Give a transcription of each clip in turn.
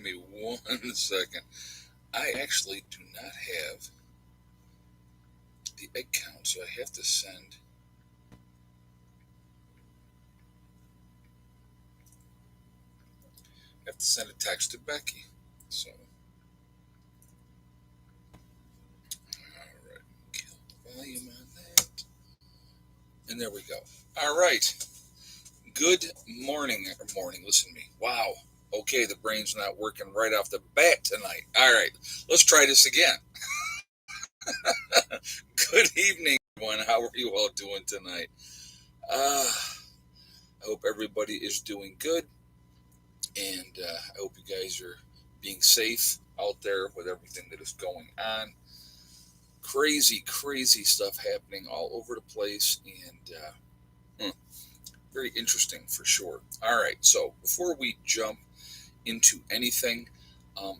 me 1 second. I actually do not have the egg count, so I have to send a text to Becky. So, all right, kill the volume on that, and there we go. All right. Good morning, morning. Listen to me. Wow. Okay, the brain's not working right off the bat tonight. All right, let's try this again. Good evening, everyone. How are you all doing tonight? I hope everybody is doing good, and I hope you guys are being safe out there with everything that is going on. Crazy, crazy stuff happening all over the place, and very interesting for sure. All right, so before we jump into anything,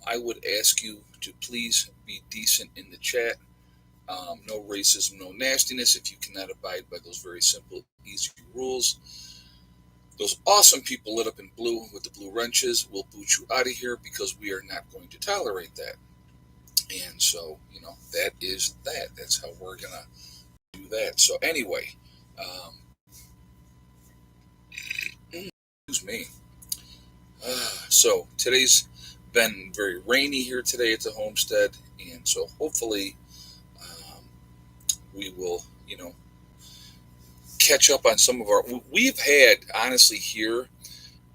I would ask you to please be decent in the chat. No racism, no nastiness. If you cannot abide by those very simple, easy rules, those awesome people lit up in blue with the blue wrenches will boot you out of here because we are not going to tolerate that. And so, that is that. That's how we're going to do that. So, anyway, um, excuse me. So, today's been very rainy here today at the homestead. And so, hopefully, um, we will, catch up on some of our. We've had, honestly, here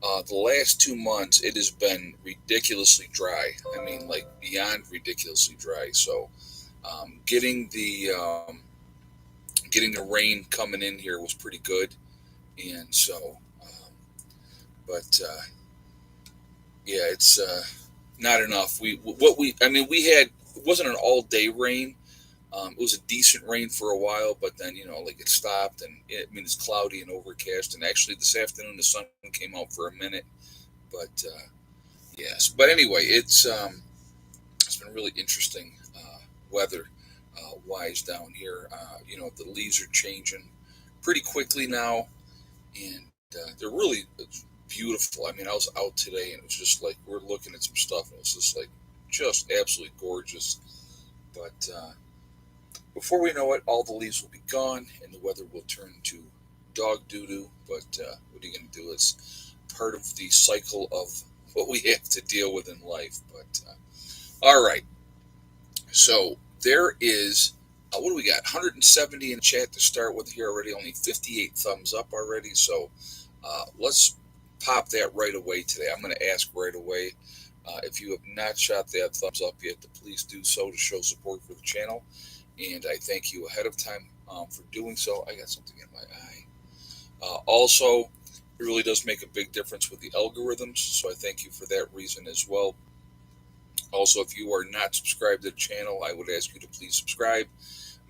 the last 2 months, it has been ridiculously dry. I mean, like beyond ridiculously dry. So, getting the rain coming in here was pretty good, and so, but yeah, it's not enough. We had it wasn't an all day rain. It was a decent rain for a while, but then like it stopped, and it's cloudy and overcast. And actually, this afternoon the sun came out for a minute, but yes. But anyway, it's been really interesting weather wise down here. The leaves are changing pretty quickly now, and they're really beautiful. I mean, I was out today, and it was just like we're looking at some stuff, and it was just like just absolutely gorgeous. But before we know it, all the leaves will be gone, and the weather will turn to dog doo doo. But what are you going to do? It's part of the cycle of what we have to deal with in life. But all right, so there is. What do we got? 170 in chat to start with here already. Only 58 thumbs up already. So let's pop that right away today. I'm going to ask right away. If you have not shot that thumbs up yet, please do so to show support for the channel. And I thank you ahead of time for doing so. I got something in my eye. Also, it really does make a big difference with the algorithms. So I thank you for that reason as well. Also, if you are not subscribed to the channel, I would ask you to please subscribe.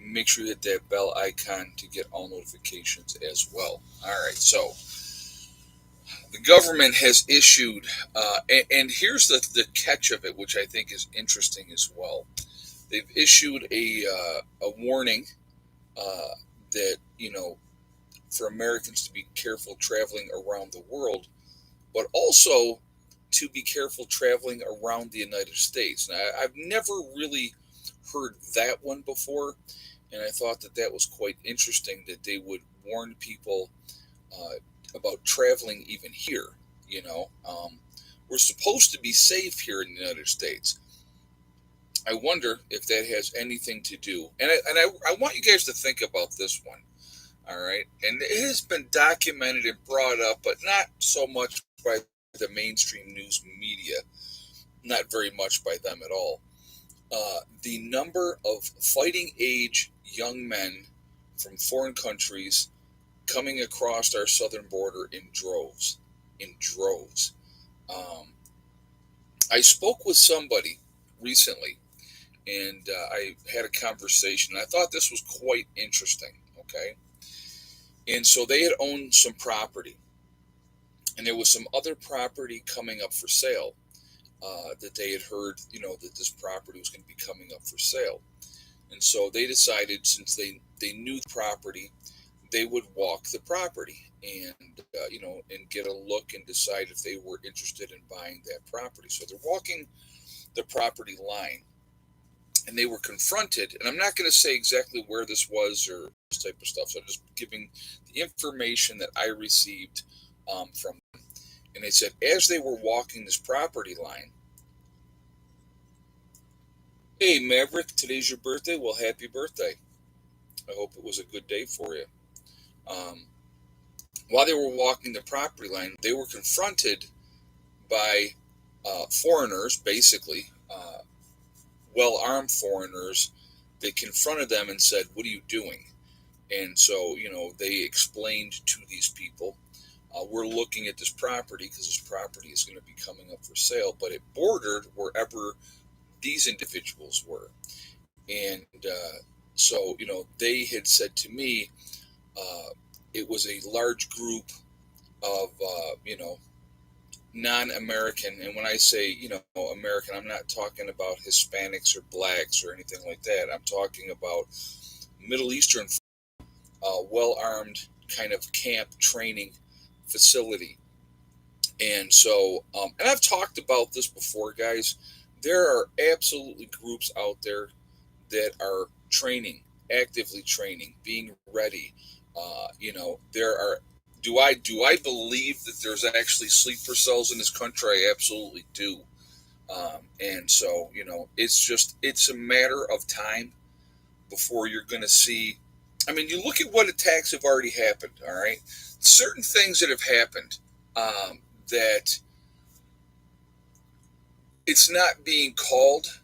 Make sure you hit that bell icon to get all notifications as well. All right, so the government has issued, and here's the catch of it, which I think is interesting as well. They've issued a warning that for Americans to be careful traveling around the world, but also to be careful traveling around the United States. Now, I've never really heard that one before, and I thought that was quite interesting that they would warn people uh, about traveling even here. We're supposed to be safe here in the United States. I wonder if that has anything to do, and I want you guys to think about this one. All right, and it has been documented and brought up, but not so much by the mainstream news media, not very much by them at all. The number of fighting age young men from foreign countries coming across our southern border in droves. In droves. Um, I spoke with somebody recently, and I had a conversation. I thought this was quite interesting. Okay, and so they had owned some property, and there was some other property coming up for sale. That they had heard, that this property was going to be coming up for sale. And so they decided, since they knew the property, they would walk the property and and get a look and decide if they were interested in buying that property. So they're walking the property line, and they were confronted. And I'm not going to say exactly where this was or this type of stuff. So I'm just giving the information that I received from them. And they said as they were walking this property line, "Hey Maverick, today's your birthday. Well, happy birthday. I hope it was a good day for you." Um, while they were walking the property line, they were confronted by foreigners, basically well armed foreigners. They confronted them and said, "What are you doing?" And so, they explained to these people, "We're looking at this property because this property is going to be coming up for sale, but it bordered wherever these individuals were." And so, they had said to me, it was a large group of, non-American. And when I say, American, I'm not talking about Hispanics or blacks or anything like that. I'm talking about Middle Eastern, well-armed kind of camp training facility. And so, and I've talked about this before, guys. There are absolutely groups out there that are training, actively training, being ready. There are. Do I believe that there's actually sleeper cells in this country? I absolutely do. And so, it's a matter of time before you're going to see. I mean, you look at what attacks have already happened. All right, certain things that have happened, that it's not being called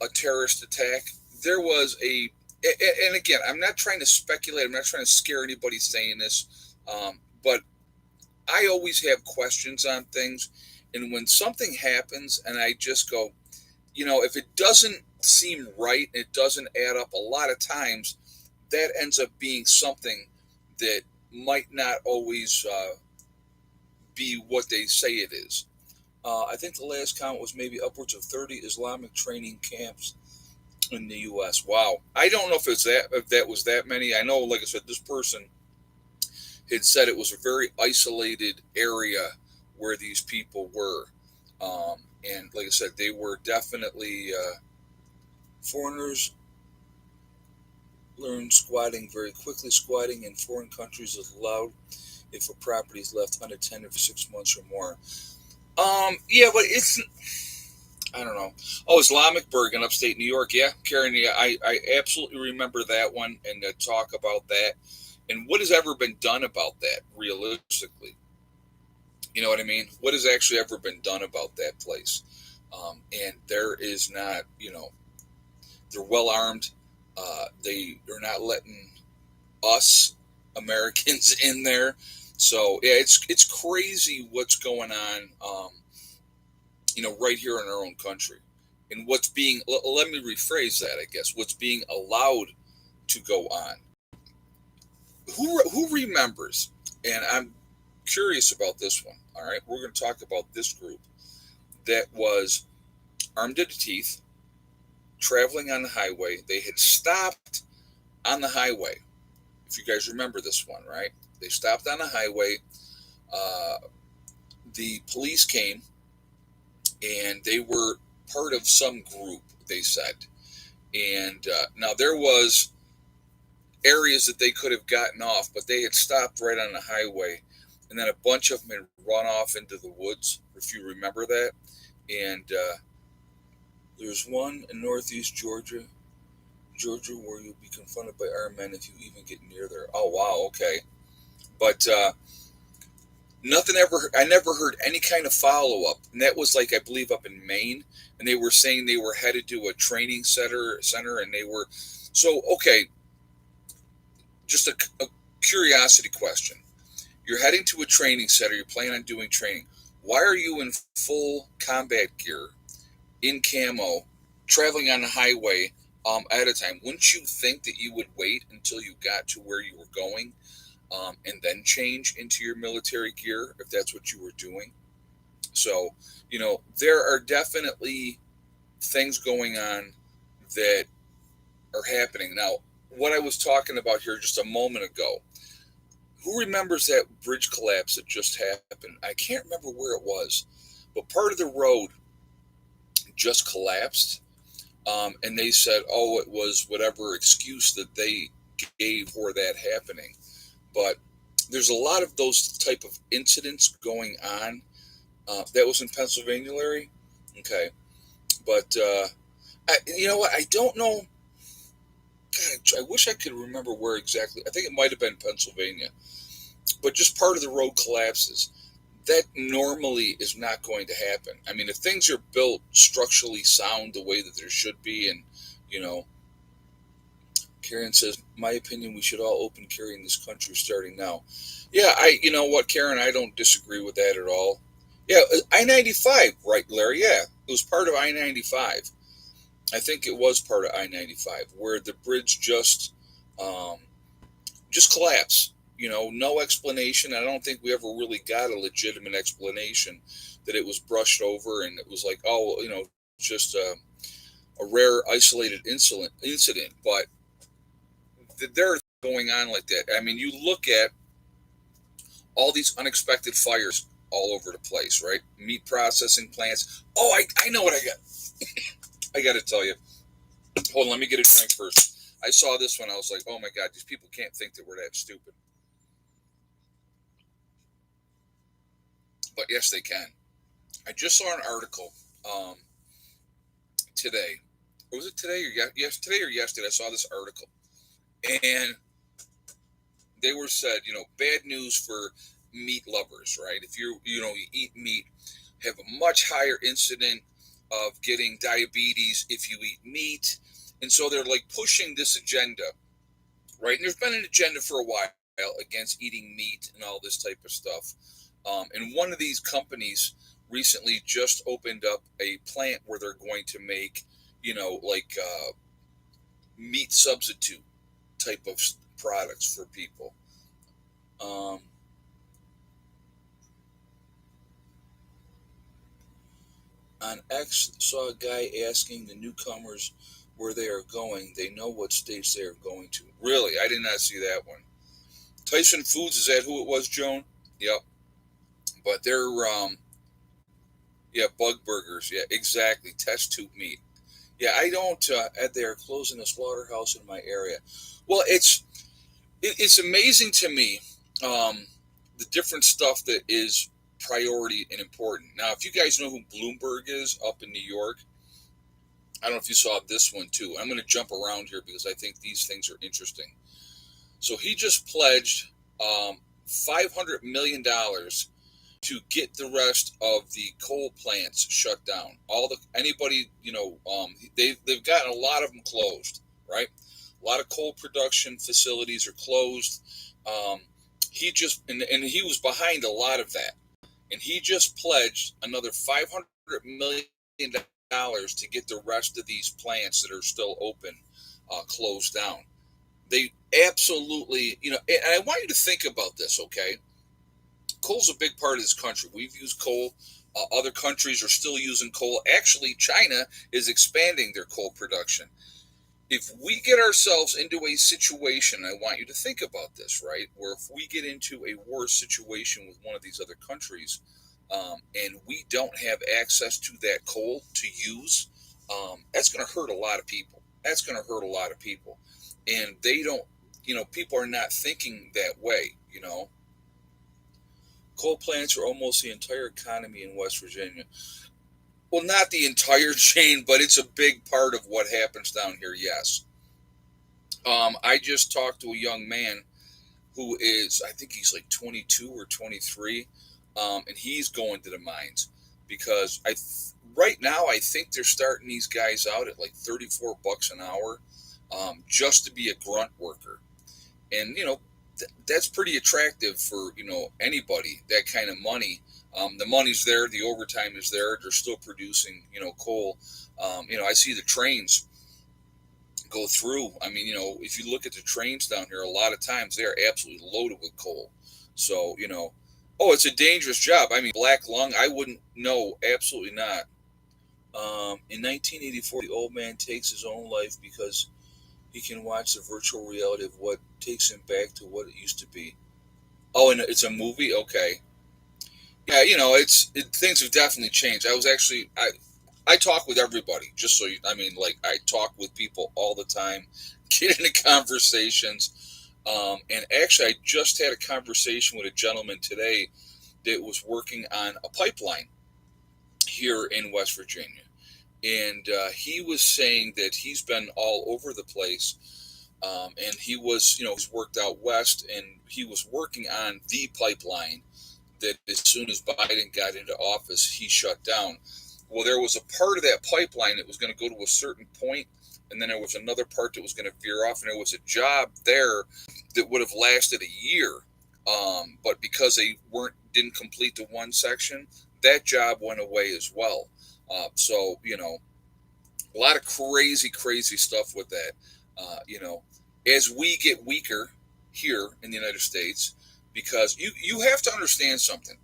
a terrorist attack. There was and again, I'm not trying to speculate. I'm not trying to scare anybody saying this, but I always have questions on things. And when something happens and I just go, if it doesn't seem right, it doesn't add up a lot of times, that ends up being something that might not always be what they say it is. I think the last count was maybe upwards of 30 Islamic training camps in the U.S. Wow, I don't know if that was that many. I know, like I said, this person had said it was a very isolated area where these people were, and like I said, they were definitely foreigners learn squatting very quickly. Squatting in foreign countries is allowed if a property is left unattended for 6 months or more. Yeah, but it's, I don't know. Oh, Islamicburg in upstate New York. Yeah, Karen, yeah, I absolutely remember that one and talk about that. And what has ever been done about that, realistically? You know what I mean? What has actually ever been done about that place? And there is not, they're well armed. They are not letting us Americans in there. So yeah, it's crazy what's going on. Right here in our own country, and what's being. Let me rephrase that. I guess what's being allowed to go on. Who remembers? And I'm curious about this one. All right, we're going to talk about this group that was armed to the teeth, traveling on the highway. They had stopped on the highway. If you guys remember this one, right? They stopped on the highway. Uh, the police came, and they were part of some group. They said, and now there was areas that they could have gotten off, but they had stopped right on the highway, and then a bunch of them had run off into the woods. If you remember that, and there's one in northeast Georgia, where you'll be confronted by armed men if you even get near there. Oh wow, okay, but nothing ever. I never heard any kind of follow up, and that was like I believe up in Maine, and they were saying they were headed to a training center, and they were so okay. Just a curiosity question. You're heading to a training center. You're planning on doing training. Why are you in full combat gear, in camo, traveling on the highway at a time? Wouldn't you think that you would wait until you got to where you were going, and then change into your military gear if that's what you were doing? So, there are definitely things going on that are happening now. what I was talking about here just a moment ago. Who remembers that bridge collapse that just happened? I can't remember where it was, but part of the road just collapsed. And they said, oh, it was whatever excuse that they gave for that happening. But there's a lot of those type of incidents going on. That was in Pennsylvania, Larry. Okay, but you know what? I don't know. God, I wish I could remember where exactly. I think it might have been Pennsylvania. But just part of the road collapses. That normally is not going to happen. I mean, if things are built structurally sound the way that there should be, and you know, Karen says, my opinion, we should all open carry in this country starting now. Yeah, you know what, Karen, I don't disagree with that at all. Yeah, I-95, right, Larry? Yeah, it was part of I-95. I think it was part of I-95 where the bridge um, just collapsed. You know, no explanation. I don't think we ever really got a legitimate explanation that it was brushed over and it was like, oh, you know, just a rare isolated incident. But there are going on like that. I mean, you look at all these unexpected fires all over the place, right? Meat processing plants. Oh, I know what I got. I got to tell you. Hold on, let me get a drink first. I saw this one. I was like, oh my God, these people can't think that we're that stupid. But yes, they can. I just saw an article um, today. Was it today or yes? Today or yesterday? I saw this article, and they were said, you know, bad news for meat lovers, right? If you eat meat, have a much higher incident of getting diabetes if you eat meat, and so they're like pushing this agenda, right? And there's been an agenda for a while against eating meat and all this type of stuff. And one of these companies recently just opened up a plant where they're going to make, like meat substitute type of products for people. Um, on X, saw a guy asking the newcomers where they are going. They know what states they are going to. Really, I did not see that one. Tyson Foods, is that who it was, Joan? Yep. But they're yeah, bug burgers. Yeah, exactly. Test tube meat. Yeah, I don't. They are closing a slaughterhouse in my area. Well, it's amazing to me, um, the different stuff that is priority and important. Now, if you guys know who Bloomberg is up in New York, I don't know if you saw this one too. I'm going to jump around here because I think these things are interesting. So he just pledged $500 million to get the rest of the coal plants shut down. All the anybody they've gotten a lot of them closed, right? A lot of coal production facilities are closed. Um, and he was behind a lot of that, and he just pledged another $500 million to get the rest of these plants that are still open closed down. They absolutely, and I want you to think about this, okay? Coal's a big part of this country. We've used coal. Other countries are still using coal. Actually, China is expanding their coal production. If we get ourselves into a situation, I want you to think about this, right? Where if we get into a war situation with one of these other countries, and we don't have access to that coal to use, that's going to hurt a lot of people. That's going to hurt a lot of people. And they don't, people are not thinking that way, Coal plants are almost the entire economy in West Virginia. Well, not the entire chain, but it's a big part of what happens down here, yes. I just talked to a young man who is, I think he's like 22 or 23, and he's going to the mines because right now I think they're starting these guys out at like $34 an hour, just to be a grunt worker. And that's pretty attractive for anybody, that kind of money. The money's there, the overtime is there, they're still producing coal. I see the trains go through. I mean, if you look at the trains down here, a lot of times they're absolutely loaded with coal. So oh, it's a dangerous job. I mean, black lung, I wouldn't know, absolutely not. In 1984, the old man takes his own life because He can watch the virtual reality of what takes him back to what it used to be. Oh, and it's a movie. Okay, yeah, things have definitely changed. I talk with everybody. Just so you, I mean, like I talk with people all the time, get into conversations. And actually, I just had a conversation with a gentleman today that was working on a pipeline here in West Virginia, and he was saying that he's been all over the place. And he's worked out west, and he was working on the pipeline that as soon as Biden got into office, he shut down. Well, there was a part of that pipeline that was going to go to a certain point, and then there was another part that was going to veer off, and there was a job there that would have lasted a year. But because they didn't complete the one section, that job went away as well. So a lot of crazy, crazy stuff with that. As we get weaker here in the United States, because you have to understand something.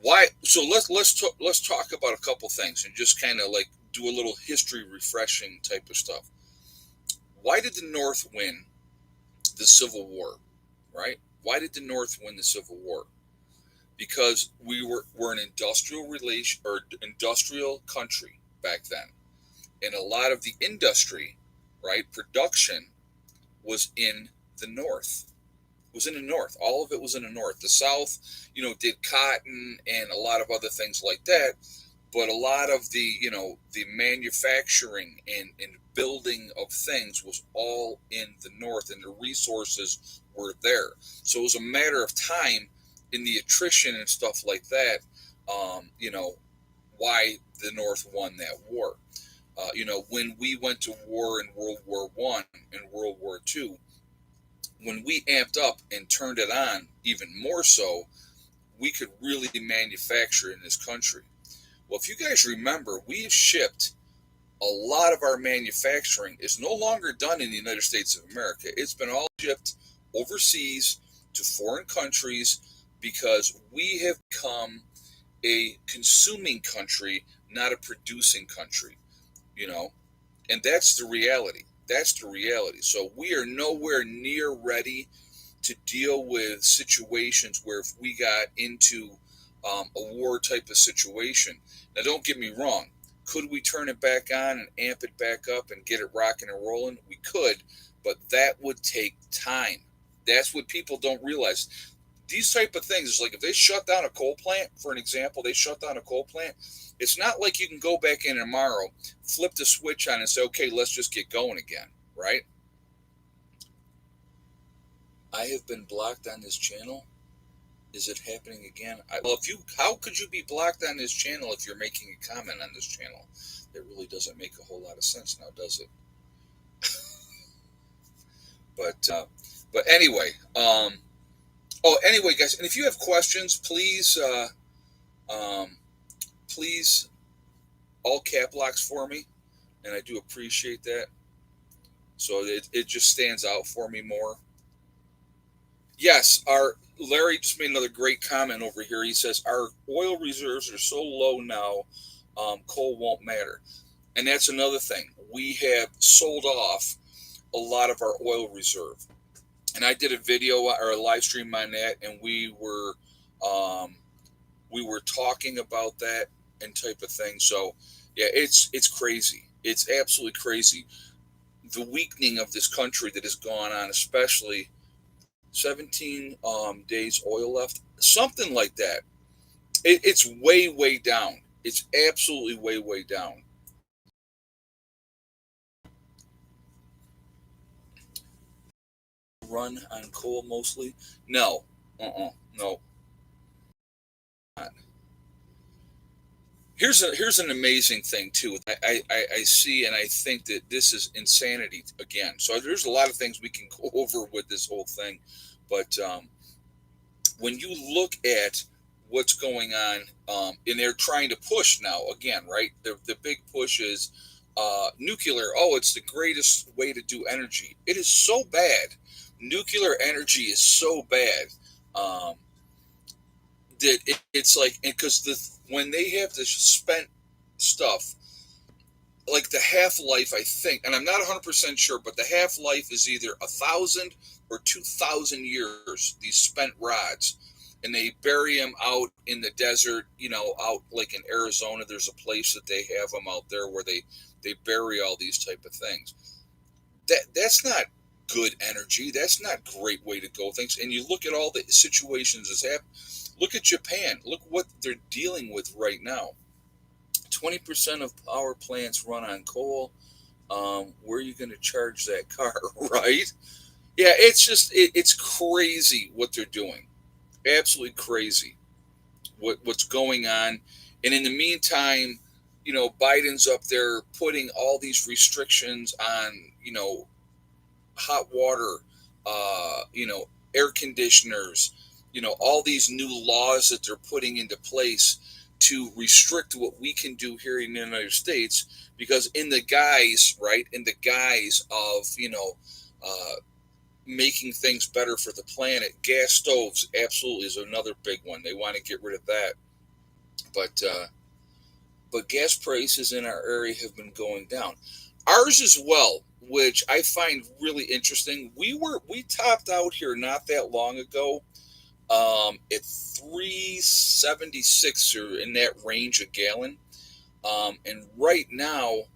Why? So let's talk about a couple things and just kind of like do a little history refreshing type of stuff. Why did the North win the Civil War? Right? Why did the North win the Civil War? Because we're an industrial country back then, and a lot of the industry, right, production was in the North. Was in the North. All of it was in the North. The South, did cotton and a lot of other things like that. But a lot of the manufacturing and building of things was all in the North, and the resources were there. So it was a matter of time in the attrition and stuff like that. Why the North won that war. When we went to war in World War One and World War Two, when we amped up and turned it on even more so, we could really manufacture in this country. Well, if you guys remember, we've shipped a lot of our manufacturing is no longer done in the United States of America. It's been all shipped overseas to foreign countries because we have become a consuming country, not a producing country, you know, and that's the reality. That's the reality. So we are nowhere near ready to deal with situations where if we got into a war type of situation. Now, don't get me wrong. Could we turn it back on and amp it back up and get it rocking and rolling? We could, but that would take time. That's what people don't realize. These type of things is like if they shut down a coal plant, for an example, they shut down a coal plant. It's not like you can go back in tomorrow, flip the switch on, and say, "Okay, let's just get going again." Right? I have been blocked on this channel. Is it happening again? How could you be blocked on this channel if you're making a comment on this channel? It really doesn't make a whole lot of sense now, does it? But anyway, anyway, guys, and if you have questions, please all cap locks for me, and I do appreciate that. So it just stands out for me more. Yes, our Larry just made another great comment over here. He says our oil reserves are so low now, coal won't matter, and that's another thing. We have sold off a lot of our oil reserve, and I did a video or a live stream on that, and we were talking about that and type of thing. So yeah, it's crazy. It's absolutely crazy. The weakening of this country that has gone on, especially 17 days oil left, something like that. It's way down. It's absolutely way down. Run on coal mostly? No, no. Here's an amazing thing too. I see and I think that this is insanity again. So there's a lot of things we can go over with this whole thing, but when you look at what's going on, and they're trying to push now again, right? The big push is nuclear. Oh, it's the greatest way to do energy. It is so bad. Nuclear energy is so bad that it's like because when they have this spent stuff, like the half life, I think, and I'm not 100% sure, but the half life is either 1,000 or 2,000 years. These spent rods, and they bury them out in the desert. Out like in Arizona, there's a place that they have them out there where they bury all these type of things. That's not good energy. That's not a great way to go things. And you look at all the situations that's happened. Look at Japan. Look what they're dealing with right now. 20% of power plants run on coal. Where are you going to charge that car, right? Yeah, it's crazy what they're doing. Absolutely crazy what's going on. And in the meantime, Biden's up there putting all these restrictions on, hot water, air conditioners, all these new laws that they're putting into place to restrict what we can do here in the United States, because in the guise, right, in the guise of, making things better for the planet, gas stoves absolutely is another big one. They want to get rid of that. But gas prices in our area have been going down. Ours as well, which I find really interesting. We topped out here not that long ago, at 3.76 or in that range a gallon. And right now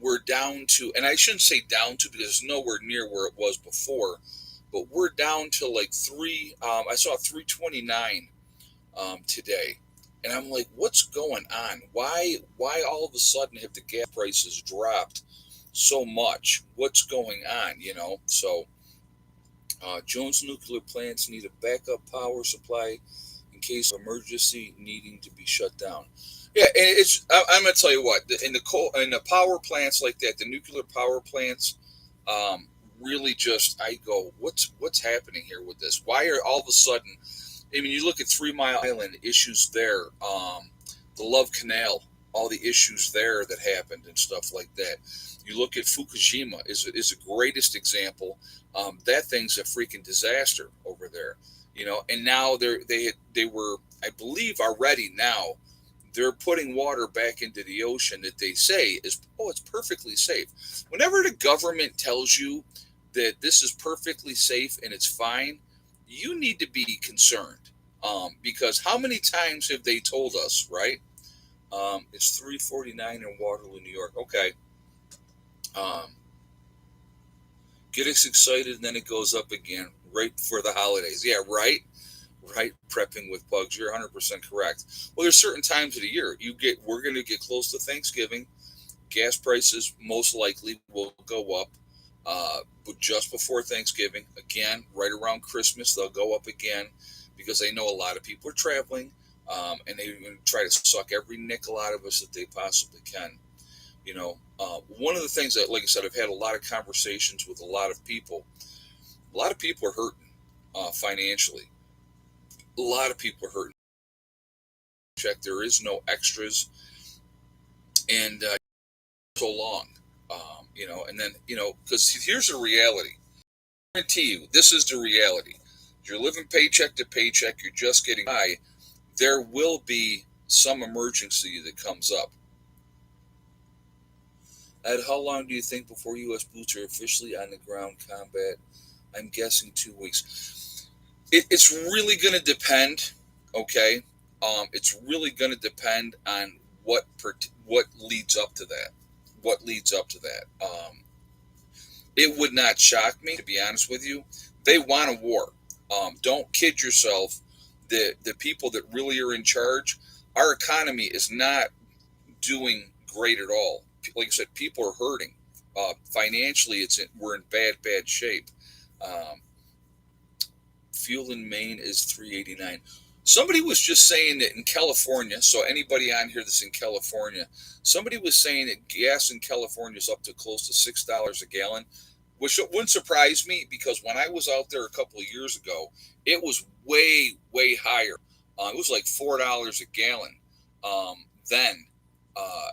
we're down to, and I shouldn't say down to because it's nowhere near where it was before, but we're down to like three. I saw 3.29 today, and I'm like, what's going on? Why all of a sudden have the gas prices dropped so much? What's going on? So Jones nuclear plants need a backup power supply in case of emergency needing to be shut down. Yeah, and I'm gonna tell you what, in the power plants like that, the nuclear power plants, really just I go, what's happening here with this? Why are all of a sudden? I mean, you look at 3 Mile Island issues there, the Love Canal, all the issues there that happened and stuff like that. You look at Fukushima is the greatest example. That thing's a freaking disaster over there, And now they were, I believe, already now they're putting water back into the ocean that they say it's perfectly safe. Whenever the government tells you that this is perfectly safe and it's fine, you need to be concerned, because how many times have they told us, right? It's 3.49 in Waterloo, New York. Okay. Um, get us excited and then it goes up again right before the holidays. Yeah, right. Right, prepping with bugs. You're 100% correct. Well, there's certain times of the year we're going to get close to Thanksgiving. Gas prices most likely will go up, but just before Thanksgiving. Again, right around Christmas, they'll go up again because they know a lot of people are traveling, and they're going to try to suck every nickel out of us that they possibly can. One of the things that, like I said, I've had a lot of conversations with a lot of people. A lot of people are hurting financially. A lot of people are hurting. Check, there is no extras, and so long, and then because here's the reality. I guarantee you, this is the reality. You're living paycheck to paycheck. You're just getting by. There will be some emergency that comes up. Ed, how long do you think before U.S. boots are officially on the ground combat? I'm guessing 2 weeks. It's really going to depend. Okay, it's really going to depend on what leads up to that. What leads up to that? It would not shock me, to be honest with you. They want a war. Don't kid yourself. The people that really are in charge, our economy is not doing great at all. Like I said, people are hurting. Financially, we're in bad shape. Um, Fuel in Maine is 3.89. Somebody was just saying that in California. So anybody on here that's in California, somebody was saying that gas in California is up to close to $6 a gallon, which wouldn't surprise me because when I was out there a couple of years ago, it was way higher. It was like $4 a gallon. Then, a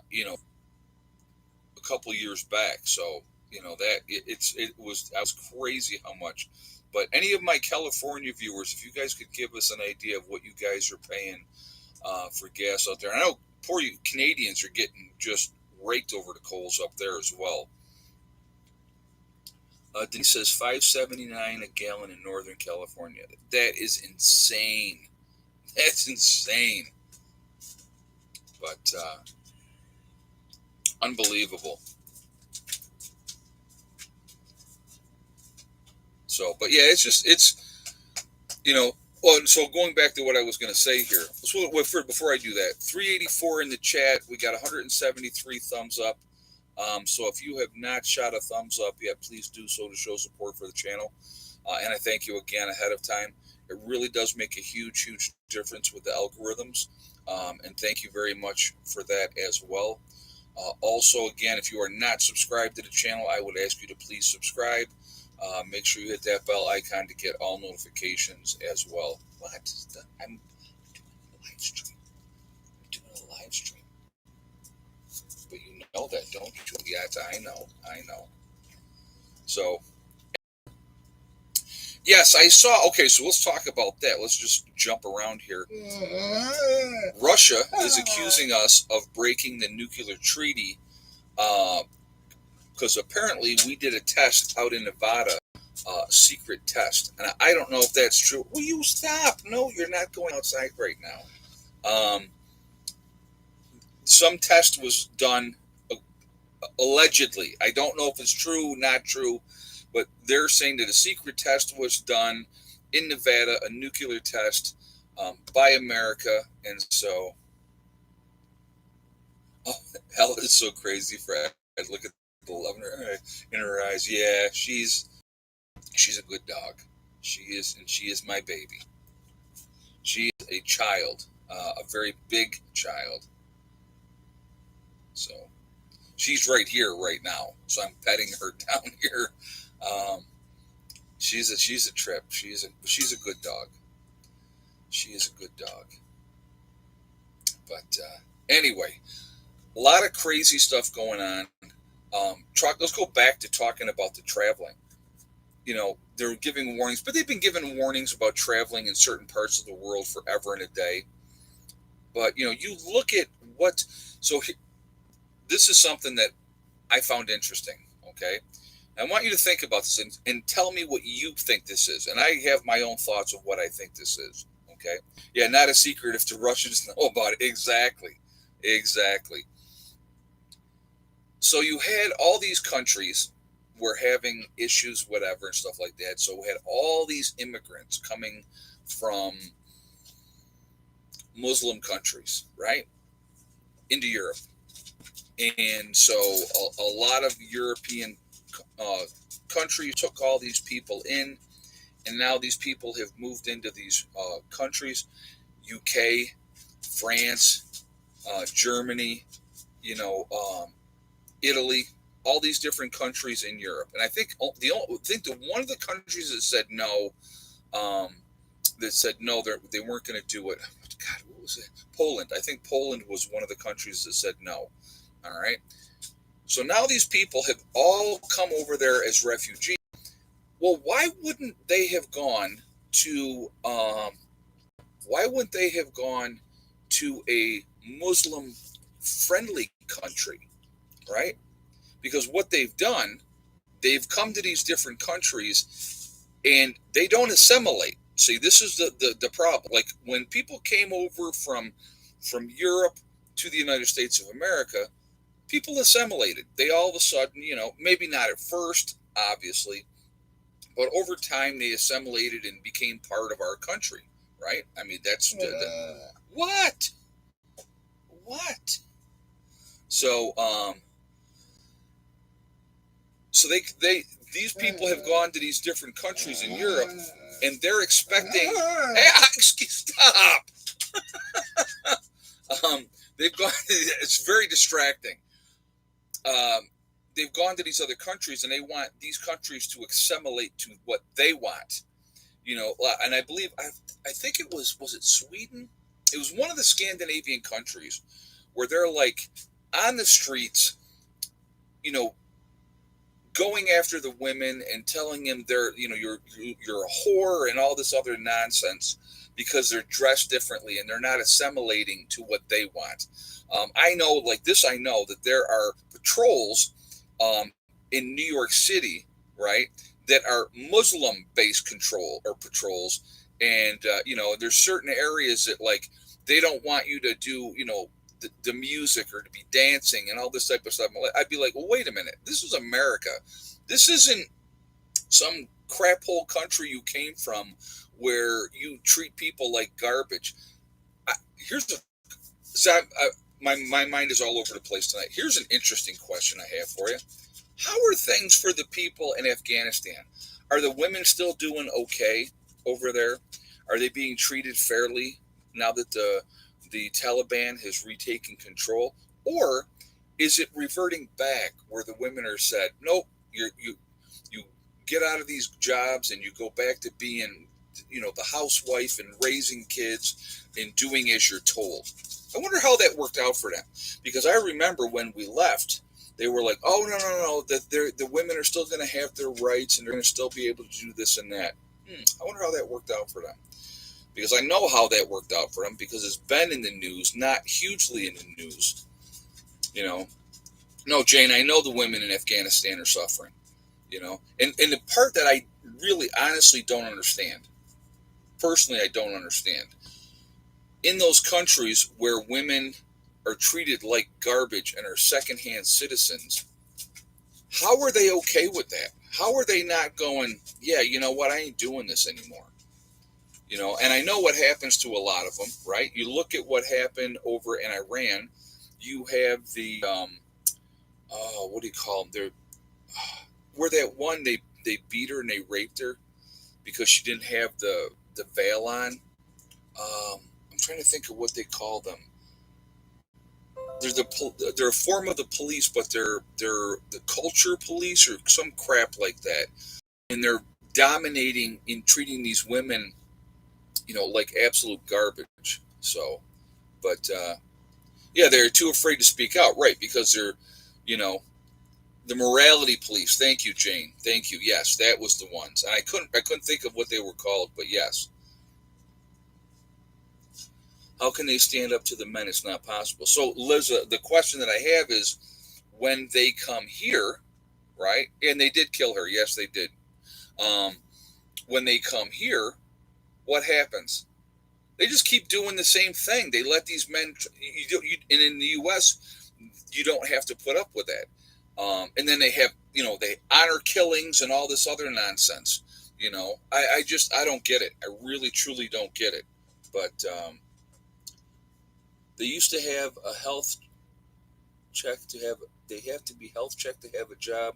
couple of years back. So that I was crazy how much. But any of my California viewers, if you guys could give us an idea of what you guys are paying for gas out there, I know poor you Canadians are getting just raked over the coals up there as well. Denise says $5.79 a gallon in Northern California. That is insane. That's insane. But unbelievable. So, but yeah, well, so going back to what I was going to say here. So before I do that, 384 in the chat. We got 173 thumbs up. So if you have not shot a thumbs up yet, please do so to show support for the channel. And I thank you again ahead of time. It really does make a huge, huge difference with the algorithms. And thank you very much for that as well. Also, again, if you are not subscribed to the channel, I would ask you to please subscribe. Make sure you hit that bell icon to get all notifications as well. I'm doing a live stream. I'm doing a live stream. But you know that, don't you? Yes, I know. So, yes, I saw. Okay, so let's talk about that. Let's just jump around here. Russia is accusing us of breaking the nuclear treaty because apparently we did a test out in Nevada, secret test. And I don't know if that's true. Will you stop? No, you're not going outside right now. Some test was done allegedly. I don't know if it's true, not true, but they're saying that a secret test was done in Nevada, a nuclear test by America. And so, hell is so crazy, Fred. Look at the love in her eyes. Yeah, she's a good dog. She is, and she is my baby. She is a child, a very big child. So she's right here right now. So I'm petting her down here. She's a trip. She's a good dog. She is a good dog. But anyway, a lot of crazy stuff going on. Let's go back to talking about the traveling. They're giving warnings, but they've been giving warnings about traveling in certain parts of the world forever and a day. But, you look at this is something that I found interesting, okay? I want you to think about this and tell me what you think this is. And I have my own thoughts of what I think this is, okay? Yeah, not a secret if the Russians know about it. Exactly. So you had all these countries were having issues, whatever, and stuff like that. So we had all these immigrants coming from Muslim countries, right, into Europe. And so a lot of European countries took all these people in, and now these people have moved into these countries, UK, France, Germany, Italy, all these different countries in Europe. And I think one of the countries that said no, they weren't going to do it. God, what was it? Poland. I think Poland was one of the countries that said no. All right. So now these people have all come over there as refugees. Well, why wouldn't they have gone to a Muslim-friendly country, right? Because what they've done, they've come to these different countries and they don't assimilate. See, this is the problem. Like when people came over from Europe to the United States of America, people assimilated. They all of a sudden, maybe not at first, obviously, but over time they assimilated and became part of our country, right? I mean, that's what? So, these people have gone to these different countries in Europe, and they're expecting. Hey, stop! They've gone. It's very distracting. They've gone to these other countries, and they want these countries to assimilate to what they want. And I believe I think it was it Sweden? It was one of the Scandinavian countries where they're like on the streets, going after the women and telling them you're a whore and all this other nonsense because they're dressed differently and they're not assimilating to what they want. I know, like this, I know that there are patrols in New York City, right, that are Muslim-based control or patrols, and there's certain areas that like they don't want you to do, the music or to be dancing and all this type of stuff. I'd be like, well, wait a minute, this is America. This isn't some crap hole country you came from where you treat people like garbage. Here's a so my mind is all over the place tonight. Here's an interesting question I have for you. How are things for the people in Afghanistan? Are the women still doing okay over there? Are they being treated fairly now that the Taliban has retaken control, or is it reverting back where the women are said, nope, you get out of these jobs and you go back to being, the housewife and raising kids and doing as you're told? I wonder how that worked out for them, because I remember when we left, they were like, "Oh no, that the women are still going to have their rights and they're going to still be able to do this and that." I wonder how that worked out for them, because I know how that worked out for them because it's been in the news, not hugely in the news. No, Jane, I know the women in Afghanistan are suffering. And the part that I really honestly don't understand, personally, I don't understand. In those countries where women are treated like garbage and are secondhand citizens, how are they okay with that? How are they not going, yeah, you know what, I ain't doing this anymore? And I know what happens to a lot of them, right? You look at what happened over in Iran. You have the, what do you call them? They're, where that one, they beat her and they raped her because she didn't have the veil on. I'm trying to think of what they call them. They're a form of the police, but they're the culture police or some crap like that, and they're dominating in treating these women, like absolute garbage. So, but yeah, they're too afraid to speak out, right? Because they're, you know, the morality police. Thank you, Jane. Thank you. Yes, that was the ones. And I couldn't think of what they were called, but yes. How can they stand up to the men? It's not possible. So, Liz, the question that I have is, when they come here, right? And they did kill her. Yes, they did. Um, when they come here, what happens? They just keep doing the same thing. They let these men. And in the U.S., you don't have to put up with that. And then they have, they honor killings and all this other nonsense. I don't get it. I really, truly don't get it. But they used to have a health check to have. They have to be health checked to have a job.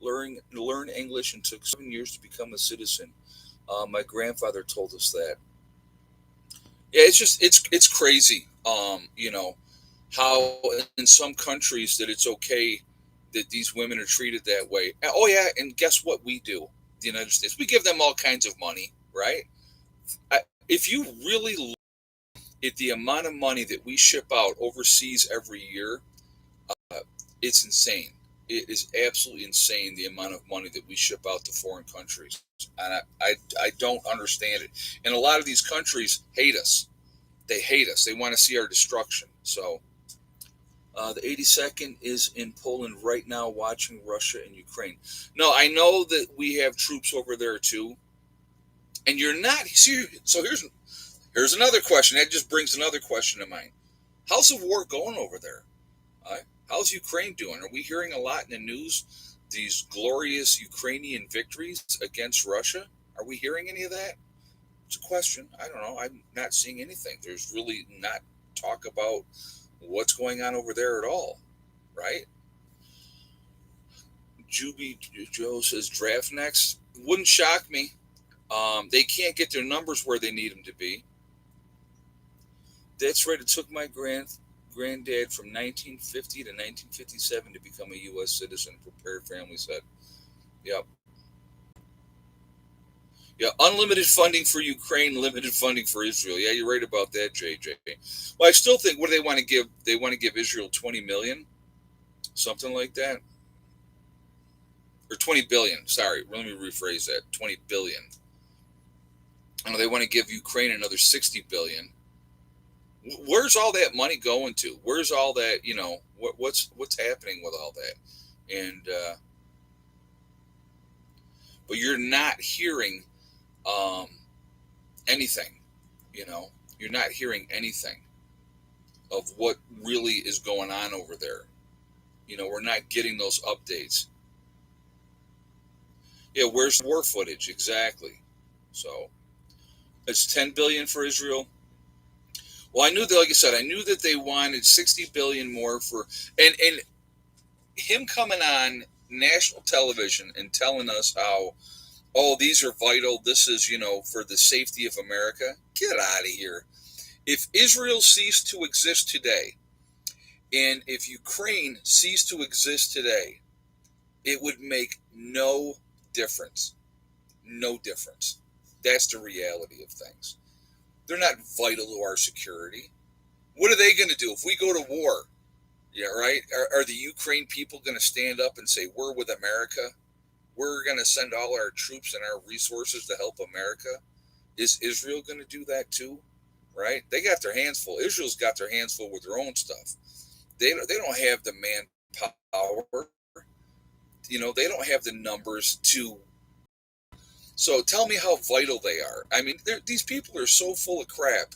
Learn English and took 7 years to become a citizen. My grandfather told us that. Yeah, it's crazy. How in some countries that it's okay that these women are treated that way. Oh yeah, and guess what we do? The United States, we give them all kinds of money, right? If you really look at the amount of money that we ship out overseas every year, uh, it's insane. It is absolutely insane the amount of money that we ship out to foreign countries, and I don't understand it. And a lot of these countries hate us. They hate us. They want to see our destruction. So the 82nd is in Poland right now watching Russia and Ukraine. No, I know that we have troops over there too. And you're not. See, so here's another question. That just brings another question to mind. How's the war going over there? How's Ukraine doing? Are we hearing a lot in the news? These glorious Ukrainian victories against Russia? Are we hearing any of that? It's a question. I don't know. I'm not seeing anything. There's really not talk about what's going on over there at all, right? Juby Joe says draft next. Wouldn't shock me. They can't get their numbers where they need them to be. That's right. It took my granddad from 1950 to 1957 to become a U.S. citizen. Prepared family said. Yep. Yeah, unlimited funding for Ukraine, limited funding for Israel. Yeah, you're right about that, JJ. Well, I still think, what do they want to give? They want to give Israel 20 million, something like that, or 20 billion. Sorry, let me rephrase that. 20 billion. They want to give Ukraine another 60 billion. Where's all that money going to? Where's all that? What's happening with all that? And but you're not hearing um, anything. You know, you're not hearing anything of what really is going on over there. We're not getting those updates. Yeah, where's the war footage exactly? So it's 10 billion for Israel. Well, I knew that, like I said, I knew that they wanted 60 billion more for, and him coming on national television and telling us how, oh, these are vital. This is, for the safety of America. Get out of here. If Israel ceased to exist today, and if Ukraine ceased to exist today, it would make no difference. No difference. That's the reality of things. They're not vital to our security. What are they going to do if we go to war? Yeah, right. Are the Ukraine people going to stand up and say, we're with America? We're going to send all our troops and our resources to help America? Is Israel going to do that too? Right? They got their hands full. Israel's got their hands full with their own stuff. They don't have the manpower. They don't have the numbers to. So tell me how vital they are. I mean, these people are so full of crap,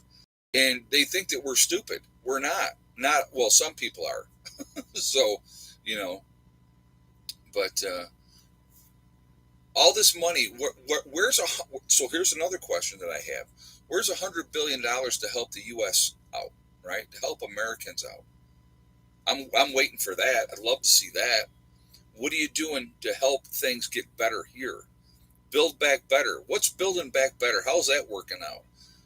and they think that we're stupid. We're not. Not well. Some people are. So, you know, but all this money. Where's a? So here's another question that I have. Where's $100 billion to help the U.S. out? Right, to help Americans out. I'm waiting for that. I'd love to see that. What are you doing to help things get better here? Build back better. What's building back better? How's that working out?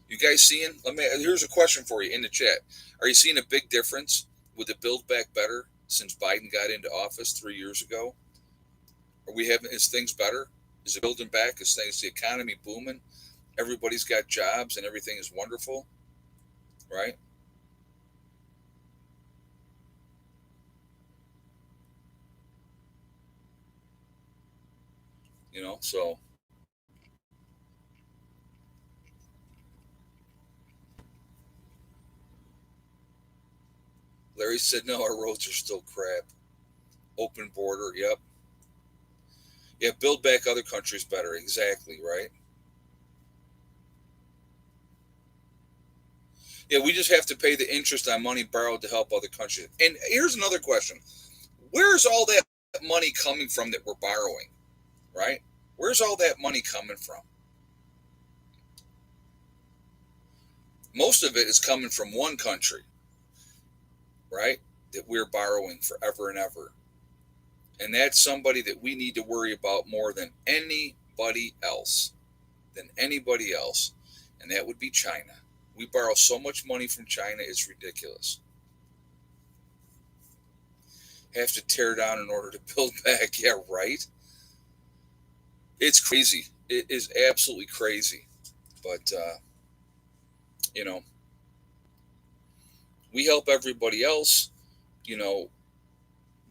You guys seeing? Here's a question for you in the chat. Are you seeing a big difference with the Build Back Better since Biden got into office 3 years ago? Are we having? Is things better? Is it building back? Is the economy booming? Everybody's got jobs and everything is wonderful, right? So Larry said, no, our roads are still crap. Open border, yep. Yeah, build back other countries better. Exactly, right? Yeah, we just have to pay the interest on money borrowed to help other countries. And here's another question. Where's all that money coming from that we're borrowing, right? Where's all that money coming from? Most of it is coming from one country, right? That we're borrowing forever and ever. And that's somebody that we need to worry about more than anybody else. Than anybody else. And that would be China. We borrow so much money from China, it's ridiculous. Have to tear down in order to build back. Yeah, right? It's crazy. It is absolutely crazy. But, you know, we help everybody else, you know,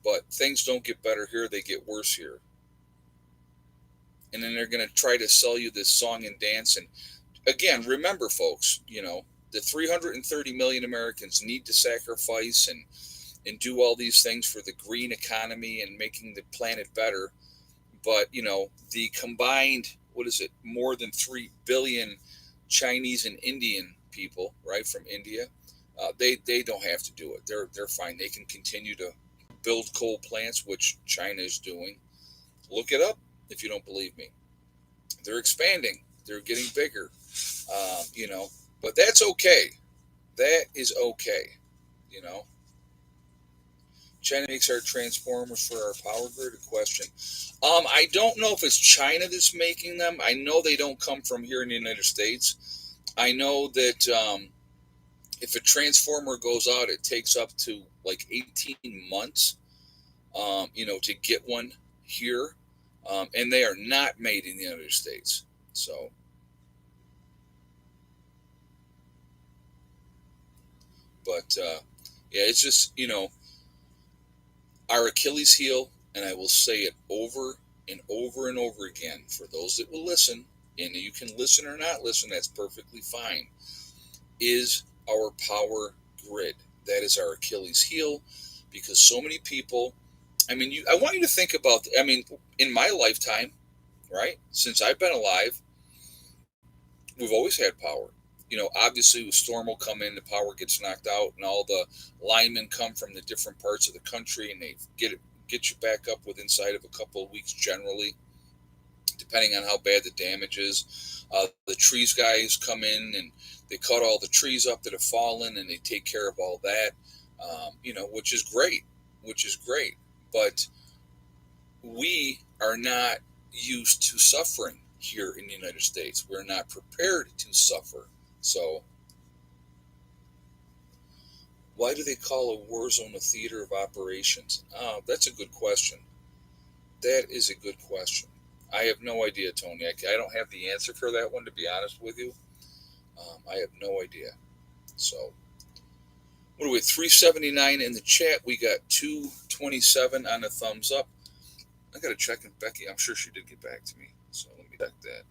but things don't get better here, they get worse here. And then they're going to try to sell you this song and dance. And again, remember, folks, the 330 million Americans need to sacrifice and do all these things for the green economy and making the planet better. But, the combined, what is it, more than 3 billion Chinese and Indian people, right, from India, they don't have to do it. They're fine. They can continue to build coal plants, which China is doing. Look it up if you don't believe me. They're expanding. They're getting bigger. But that's okay. That is okay. You know, China makes our transformers for our power grid. A question. I don't know if it's China that's making them. I know they don't come from here in the United States. I know that if a transformer goes out, it takes up to like 18 months, to get one here. And they are not made in the United States. So, but yeah, it's just, our Achilles heel, and I will say it over and over and over again for those that will listen. and you can listen or not listen, that's perfectly fine, is our power grid. That is our Achilles heel, because so many people, I mean, I want you to think about, I mean, in my lifetime, right, since I've been alive, we've always had power. Obviously, a storm will come in, the power gets knocked out, and all the linemen come from the different parts of the country, and they get you back up within inside of a couple of weeks, generally, depending on how bad the damage is. The trees guys come in and they cut all the trees up that have fallen, and they take care of all that, which is great, which is great. But we are not used to suffering here in the United States. We're not prepared to suffer. So, why do they call a war zone a theater of operations? That's a good question. That is a good question. I have no idea, Tony. I don't have the answer for that one, to be honest with you. I have no idea. So, what are we? 379 in the chat. We got 227 on the thumbs up. I got to check with Becky. I'm sure she did get back to me. So let me check that.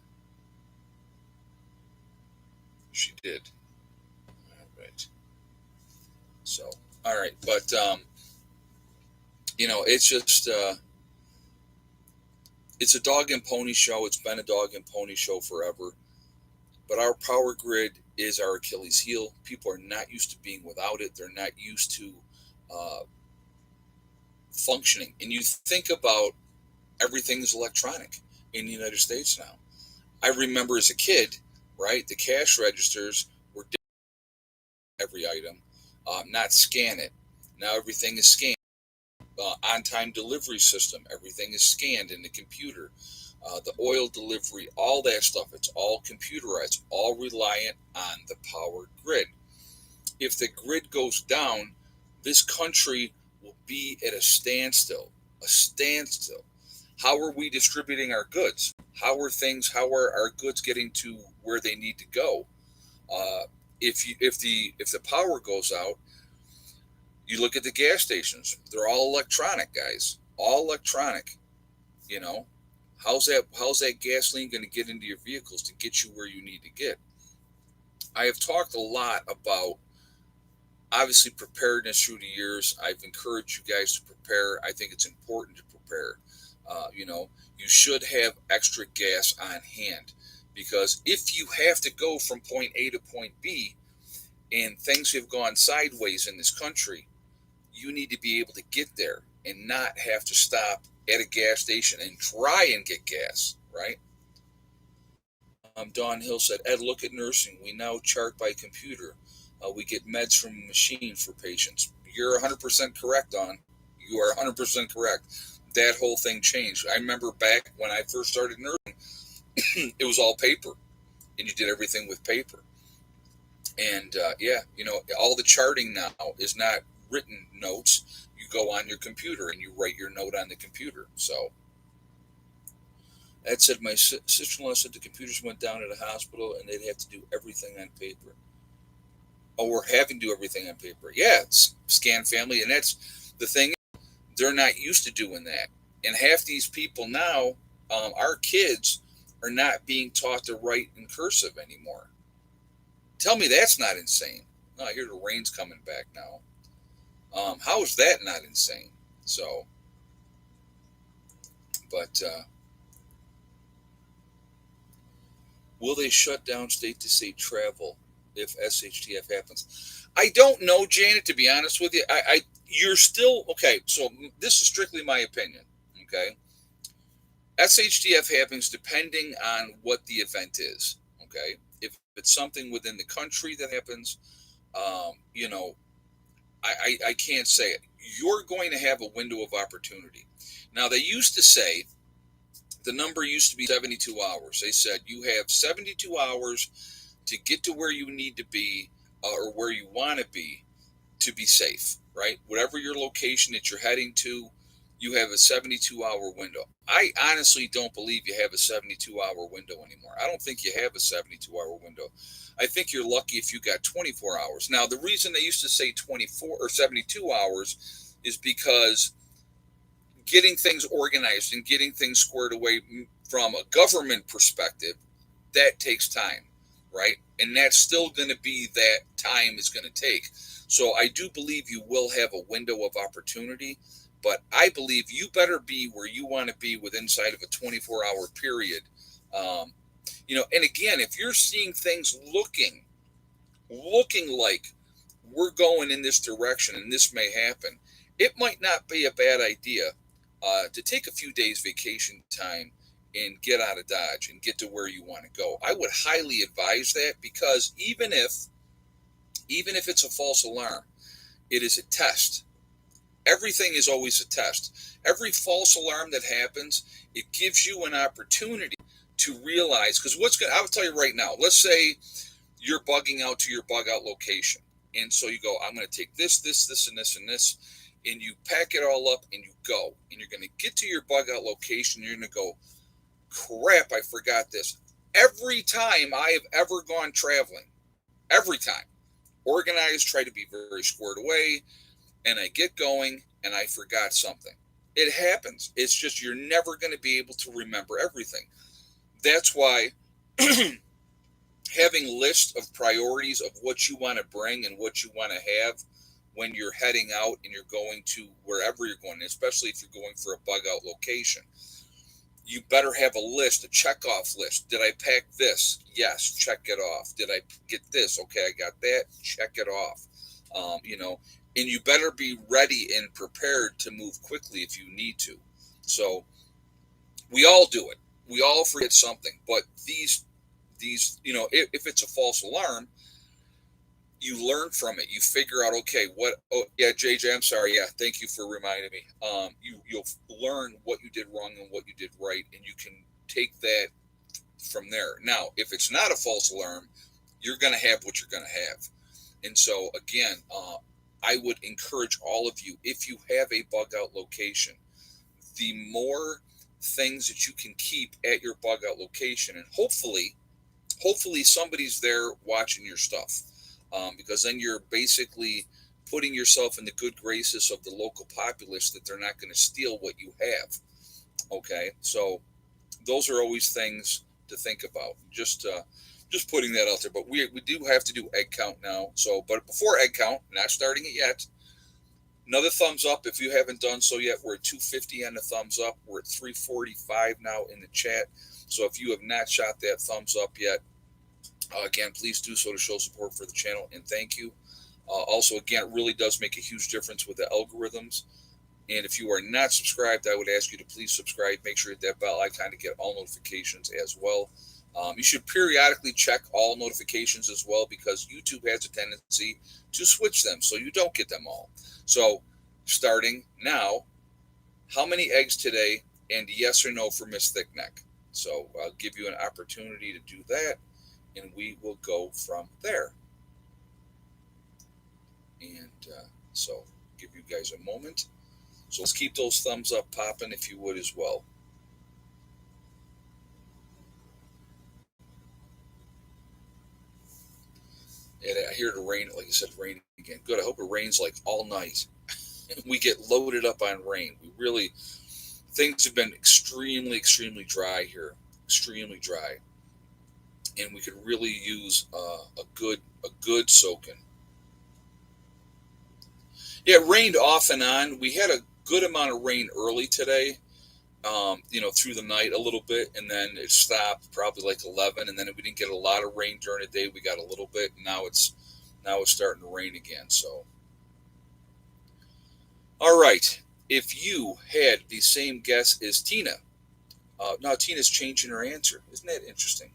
She did. All right. So, all right. But, it's just, it's a dog and pony show. It's been a dog and pony show forever. But our power grid is our Achilles heel. People are not used to being without it. They're not used to functioning. And you think about everything is electronic in the United States now. I remember as a kid, right, the cash registers were every item, not scan it. Now everything is scanned. On-time delivery system, everything is scanned in the computer. The oil delivery, all that stuff, it's all computerized, all reliant on the power grid. If the grid goes down, this country will be at a standstill. A standstill. How are we distributing our goods? How are our goods getting to where they need to go? If the power goes out, you look at the gas stations. They're all electronic, guys. All electronic. You know, how's that gasoline going to get into your vehicles to get you where you need to get? I have talked a lot about, obviously, preparedness through the years. I've encouraged you guys to prepare. I think it's important to prepare. You should have extra gas on hand, because if you have to go from point A to point B and things have gone sideways in this country, you need to be able to get there and not have to stop at a gas station and try and get gas, right? Don Hill said, Ed, look at nursing. We now chart by computer. We get meds from a machine for patients. You're 100% correct, Don. You are 100% correct. That whole thing changed. I remember back when I first started nursing, it was all paper, and you did everything with paper. And all the charting now is not written notes. You go on your computer and you write your note on the computer. So Ed said, my sister-in-law said the computers went down at a hospital and they'd have to do everything on paper. Oh, we're having to do everything on paper. Yeah, it's scan family, and that's the thing. They're not used to doing that. And half these people now, our kids, are not being taught to write in cursive anymore. Tell me that's not insane. Oh, I hear the rain's coming back now. How is that not insane? So, but will they shut down state to state travel if SHTF happens? I don't know, Janet, to be honest with you. You're still, okay, so this is strictly my opinion, okay? SHTF happens depending on what the event is, okay? If it's something within the country that happens, I can't say it. You're going to have a window of opportunity. Now, they used to say, the number used to be 72 hours. They said you have 72 hours to get to where you need to be or where you want to be safe, right? Whatever your location that you're heading to, you have a 72-hour window. I honestly don't believe you have a 72-hour window anymore. I don't think you have a 72-hour window. I think you're lucky if you got 24 hours. Now, the reason they used to say 24 or 72 hours is because getting things organized and getting things squared away from a government perspective that takes time, right? And that's still going to be that time is going to take. So I do believe you will have a window of opportunity, but I believe you better be where you want to be with inside of a 24-hour period. Um, and again, if you're seeing things looking like we're going in this direction and this may happen, it might not be a bad idea to take a few days vacation time and get out of Dodge and get to where you want to go. I would highly advise that, because even if it's a false alarm, it is a test. Everything is always a test. Every false alarm that happens, it gives you an opportunity to realize, because I would tell you right now, let's say you're bugging out to your bug out location. And so you go, I'm going to take this, and this, and you pack it all up and you go. And you're going to get to your bug out location. And you're going to go, crap, I forgot this. Every time I have ever gone traveling, every time, organized, try to be very squared away, and I get going and I forgot something. It happens. It's just you're never going to be able to remember everything. That's why having lists of priorities of what you want to bring and what you want to have when you're heading out and you're going to wherever you're going, especially if you're going for a bug out location, you better have a list, a check off list. Did I pack this? Yes, check it off. Did I get this? Okay, I got that. Check it off. And you better be ready and prepared to move quickly if you need to. So we all do it. We all forget something, but these, if it's a false alarm, you learn from it. You figure out, okay, what? Oh, yeah, JJ, I'm sorry. Yeah, thank you for reminding me. You'll learn what you did wrong and what you did right, and you can take that from there. Now, if it's not a false alarm, you're going to have what you're going to have. And so, again, I would encourage all of you, if you have a bug out location, the more things that you can keep at your bug out location, and hopefully somebody's there watching your stuff, because then you're basically putting yourself in the good graces of the local populace that they're not going to steal what you have. Okay, so those are always things to think about. Just putting that out there. But we do have to do egg count now. So, but before egg count, not starting it yet. Another thumbs up if you haven't done so yet. We're at 250 on the thumbs up. We're at 345 now in the chat. So if you have not shot that thumbs up yet, again, please do so to show support for the channel, and thank you. Also, again, it really does make a huge difference with the algorithms. And if you are not subscribed, I would ask you to please subscribe. Make sure you hit that bell icon to get all notifications as well. You should periodically check all notifications as well, because YouTube has a tendency to switch them so you don't get them all. So starting now, how many eggs today, and yes or no for Miss Thickneck. So I'll give you an opportunity to do that, and we will go from there. And so give you guys a moment. So let's keep those thumbs up popping if you would as well. And I hear the rain, like I said, rain again. Good. I hope it rains like all night. We get loaded up on rain. Things have been extremely, extremely dry here. Extremely dry. And we could really use a good soaking. Yeah, it rained off and on. We had a good amount of rain early today. Through the night a little bit, and then it stopped probably like 11, and then we didn't get a lot of rain during the day. We got a little bit, and now it's starting to rain again. So, all right, if you had the same guess as Tina, now Tina's changing her answer. Isn't that interesting?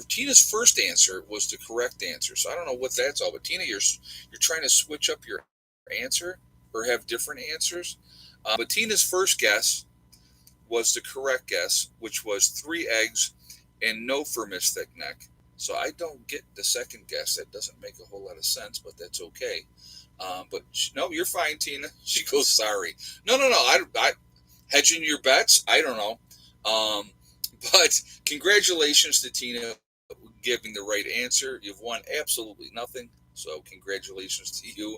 Tina's first answer was the correct answer, so I don't know what that's all. But Tina, you're trying to switch up your answer or have different answers. But Tina's first guess was the correct guess, which was 3 eggs and no for Miss Thickneck. So I don't get the second guess. That doesn't make a whole lot of sense, but that's okay. No, you're fine, Tina. She goes, sorry. No. I hedging your bets. I don't know. But congratulations to Tina giving the right answer. You've won absolutely nothing. So congratulations to you.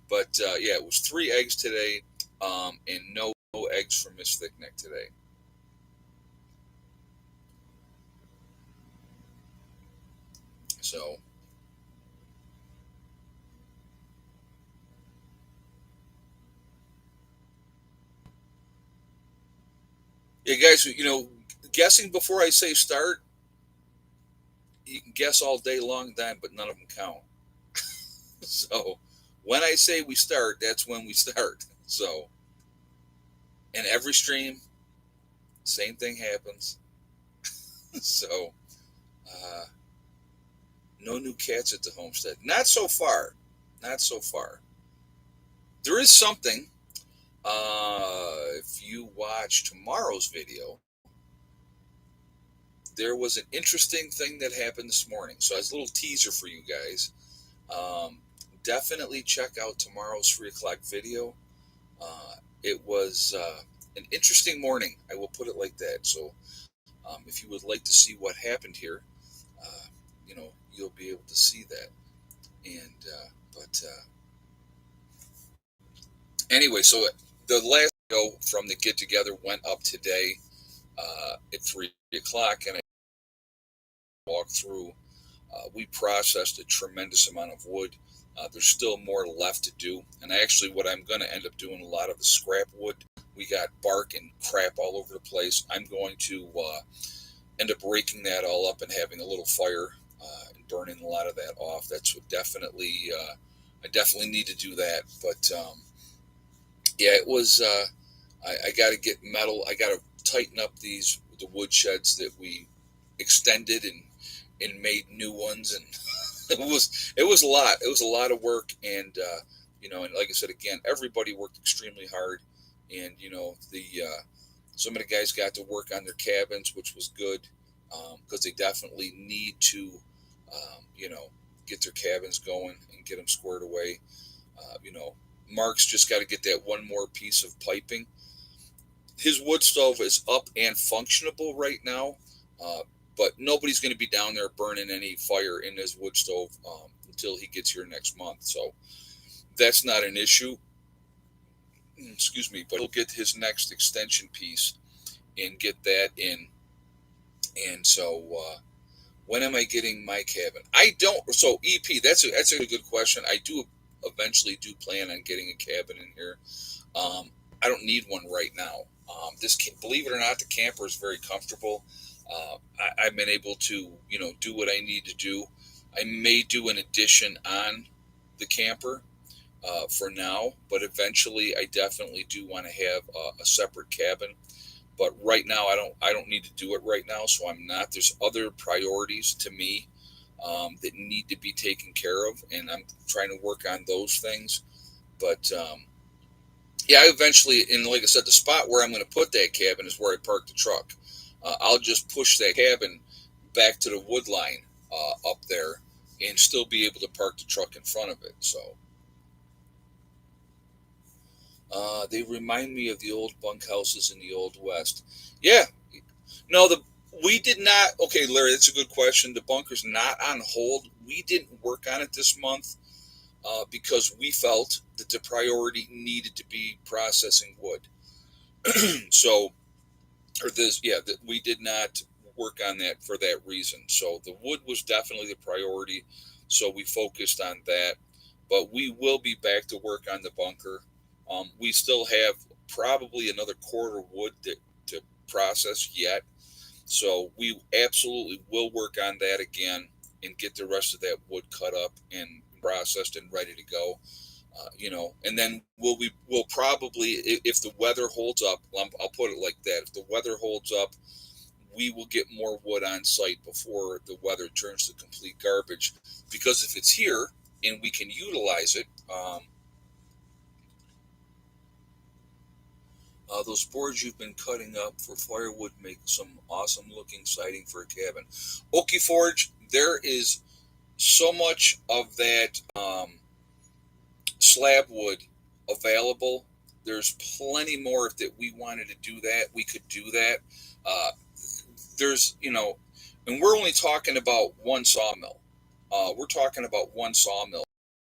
But yeah, it was 3 eggs today, and no eggs from Miss Thickneck today. So, yeah, guys, guessing before I say start, you can guess all day long then, but none of them count. So, when I say we start, that's when we start. So, in every stream, same thing happens. So, uh, no new cats at the homestead. Not so far. Not so far. There is something. If you watch tomorrow's video, there was an interesting thing that happened this morning. So, as a little teaser for you guys, um, definitely check out tomorrow's 3 o'clock video. It was an interesting morning. I will put it like that. So, if you would like to see what happened here, uh, you'll be able to see that. And but anyway, so the last video from the get together went up today at 3 o'clock, and I walked through. We processed a tremendous amount of wood. There's still more left to do, and actually, what I'm going to end up doing a lot of the scrap wood. We got bark and crap all over the place. I'm going to end up raking that all up and having a little fire and burning a lot of that off. That's what definitely I definitely need to do that. But yeah, it was. I got to get metal. I got to tighten up the wood sheds that we extended and made new ones, and it was a lot. It was a lot of work, and and like I said again, everybody worked extremely hard, and the some of the guys got to work on their cabins, which was good because they definitely need to, you know, get their cabins going and get them squared away. Mark's just got to get that one more piece of piping. His wood stove is up and functionable right now, uh, but nobody's going to be down there burning any fire in his wood stove until he gets here next month. So that's not an issue. Excuse me, but he'll get his next extension piece and get that in. And so, when am I getting my cabin? I don't. So EP, that's a good question. I do eventually do plan on getting a cabin in here. I don't need one right now. Believe it or not, the camper is very comfortable. I've been able to, do what I need to do. I may do an addition on the camper for now, but eventually, I definitely do want to have a separate cabin. But right now, I don't need to do it right now, so I'm not. There's other priorities to me that need to be taken care of, and I'm trying to work on those things. But yeah, I eventually, and like I said, the spot where I'm going to put that cabin is where I park the truck. I'll just push that cabin back to the wood line up there, and still be able to park the truck in front of it. So they remind me of the old bunkhouses in the old west. Yeah, no, we did not. Okay, Larry, that's a good question. The bunker's not on hold. We didn't work on it this month because we felt that the priority needed to be processing wood. So, or this, yeah, that we did not work on that for that reason. So the wood was definitely the priority. So we focused on that. But we will be back to work on the bunker. We still have probably another quarter wood to process yet. So we absolutely will work on that again and get the rest of that wood cut up and processed and ready to go. And then we'll probably, if the weather holds up, I'll put it like that. If the weather holds up, we will get more wood on site before the weather turns to complete garbage. Because if it's here and we can utilize it, those boards you've been cutting up for firewood make some awesome looking siding for a cabin. Okie Forge, there is so much of that slab wood available. There's plenty more. If that we wanted to do that, we could do that. Uh, there's, and we're only talking about one sawmill. We're talking about one sawmill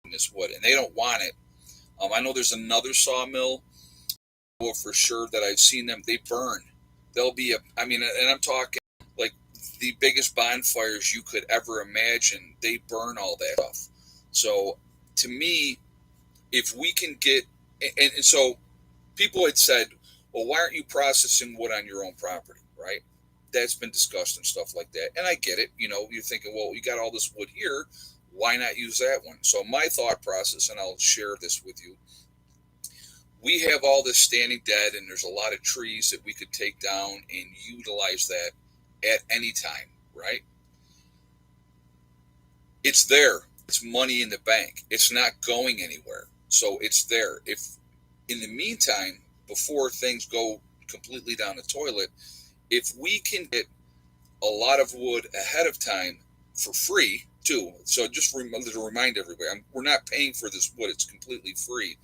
in this wood, and they don't want it. I know there's another sawmill for sure that I've seen them. They burn. They'll be I mean, and I'm talking like the biggest bonfires you could ever imagine. They burn all that stuff. So to me, if we can get, and so people had said, well, why aren't you processing wood on your own property, right? That's been discussed and stuff like that. And I get it. You're thinking, well, you got all this wood here. Why not use that one? So my thought process, and I'll share this with you, we have all this standing dead, and there's a lot of trees that we could take down and utilize that at any time, right? It's there. It's money in the bank. It's not going anywhere. So it's there. If in the meantime, before things go completely down the toilet, if we can get a lot of wood ahead of time for free too, so just to remind everybody, we're not paying for this wood. It's completely free.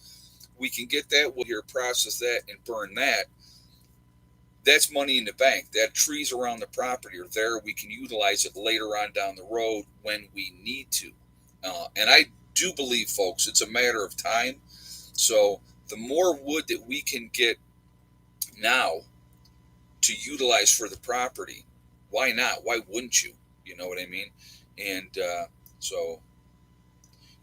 We can get that wood here, process that, and burn that. That's money in the bank. That trees around the property are there. We can utilize it later on down the road when we need to. And I do believe, folks, it's a matter of time. So the more wood that we can get now to utilize for the property, why not? Why wouldn't you? You know what I mean? And so,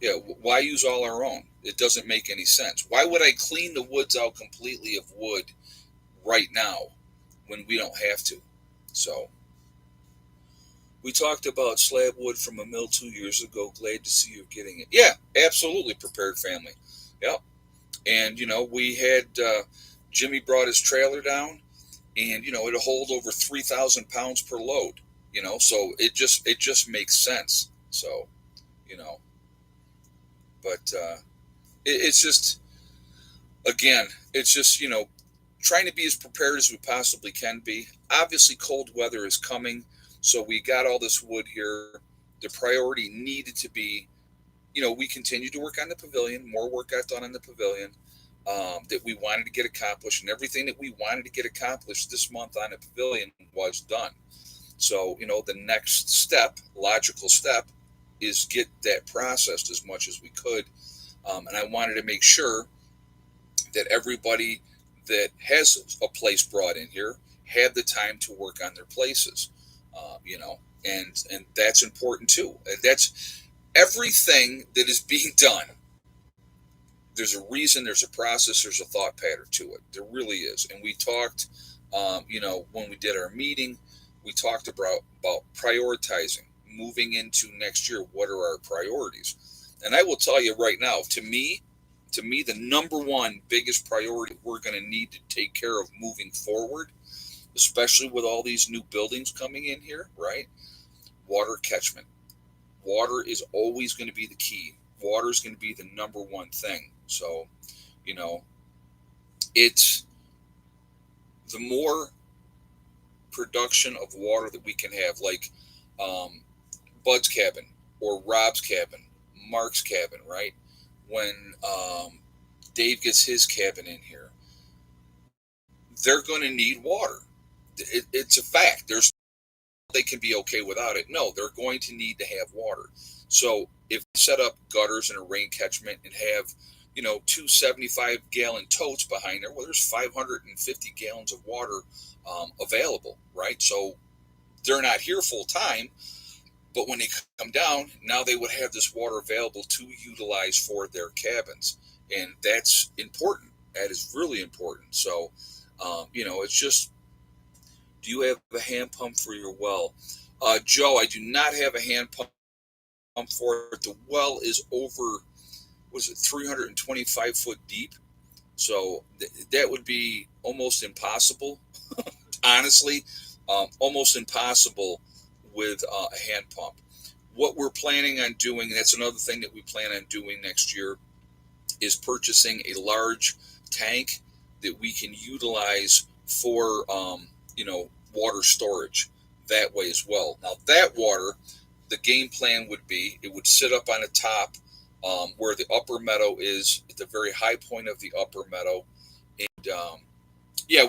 yeah, why use all our own? It doesn't make any sense. Why would I clean the woods out completely of wood right now when we don't have to? So we talked about slab wood from a mill 2 years ago. Glad to see you're getting it. Yeah, absolutely, Prepared Family. Yep. And, we had Jimmy brought his trailer down, and, it'll hold over 3,000 pounds per load, so it just makes sense. So, but it's just, again, it's just, trying to be as prepared as we possibly can be. Obviously, cold weather is coming, so we got all this wood here. The priority needed to be, we continued to work on the pavilion. More work got done on the pavilion that we wanted to get accomplished, and everything that we wanted to get accomplished this month on the pavilion was done. So, the next step, logical step, is get that processed as much as we could. And I wanted to make sure that everybody that has a place brought in here had the time to work on their places, and that's important too. That's everything that is being done. There's a reason, there's a process, there's a thought pattern to it. There really is. And we talked, when we did our meeting, we talked about prioritizing, moving into next year. What are our priorities? And I will tell you right now, to me, the number one biggest priority we're going to need to take care of moving forward, especially with all these new buildings coming in here, right? Water catchment. Water is always going to be the key. Water is going to be the number one thing. So, it's the more production of water that we can have, like Bud's cabin or Rob's cabin, Mark's cabin, right? When Dave gets his cabin in here, they're going to need water. It's a fact. They can be okay without it. No, they're going to need to have water. So if we set up gutters and a rain catchment and have, 2 75-gallon totes behind there, well, there's 550 gallons of water available, right? So they're not here full time, but when they come down, now they would have this water available to utilize for their cabins. And that's important. That is really important. So, it's just, do you have a hand pump for your well? Joe, I do not have a hand pump for it. The well is over, 325 foot deep? So that would be almost impossible, honestly, almost impossible with a hand pump. What we're planning on doing, and that's another thing that we plan on doing next year, is purchasing a large tank that we can utilize for, water storage that way as well. Now, that water, the game plan would be, it would sit up on the top where the upper meadow is, at the very high point of the upper meadow. And,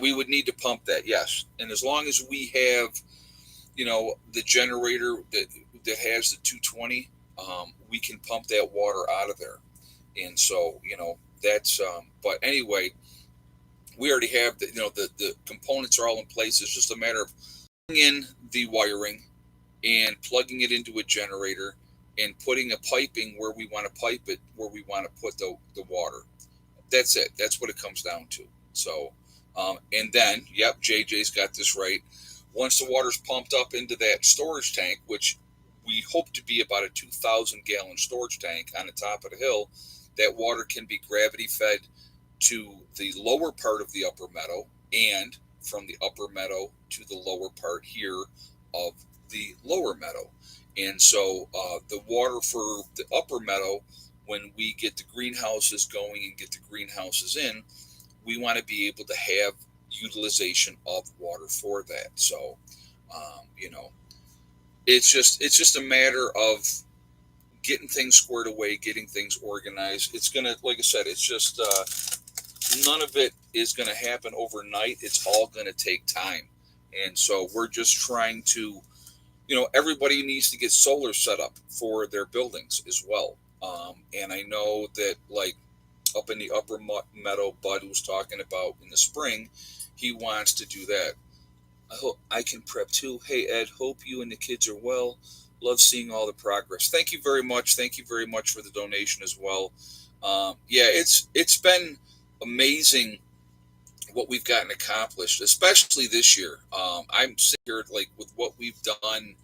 we would need to pump that, yes. And as long as we have, the generator that has the 220, we can pump that water out of there. And so, that's, but anyway, we already have the components are all in place. It's just a matter of putting in the wiring, and plugging it into a generator and putting a piping where we want to pipe it, where we want to put the water. That's it. That's what it comes down to. So, and then, yep, JJ's got this right. Once the water's pumped up into that storage tank, which we hope to be about a 2,000 gallon storage tank on the top of the hill, that water can be gravity fed to the lower part of the upper meadow and from the upper meadow to the lower part here of the lower meadow. And so the water for the upper meadow, when we get the greenhouses going and get the greenhouses in, we want to be able to have utilization of water for that. So, you know, it's just a matter of getting things squared away, getting things organized. It's gonna, like I said, it's just none of it is gonna happen overnight. It's all gonna take time, and so we're just trying to, everybody needs to get solar set up for their buildings as well. And I know that, like, up in the upper meadow, Bud was talking about in the spring, he wants to do that. I hope I can prep too. Hey Ed, hope you and the kids are well. Love seeing all the progress. Thank you very much. Thank you very much for the donation as well. Yeah, it's been amazing what we've gotten accomplished, especially this year. I'm here, like, with what we've done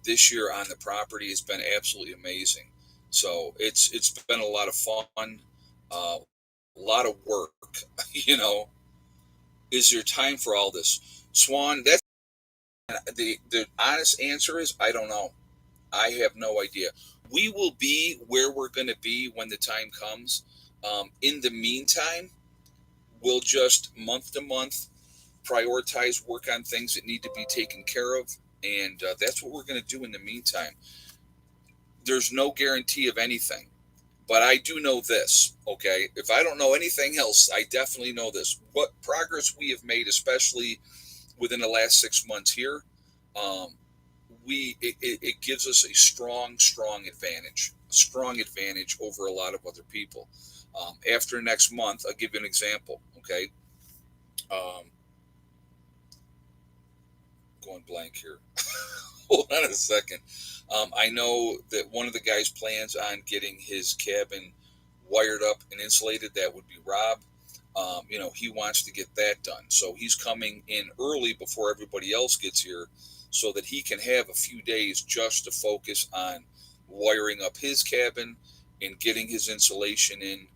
this year on the property has been absolutely amazing. So it's been a lot of fun, a lot of work. you know, is there time for all this, Swan? That's the honest answer is I don't know. I have no idea. We will be where we're going to be when the time comes. In the meantime, we'll just month to month prioritize work on things that need to be taken care of, and that's what we're going to do in the meantime. There's no guarantee of anything, but I do know this. Okay, if I don't know anything else, I definitely know this: what progress we have made, especially within the last 6 months here. Um, it gives us a strong advantage over a lot of other people. After next month, I'll give you an example. Okay, um, going blank here. Hold on a second. I know that one of the guys plans on getting his cabin wired up and insulated. That would be Rob. He wants to get that done. So he's coming in early before everybody else gets here so that he can have a few days just to focus on wiring up his cabin and getting his insulation in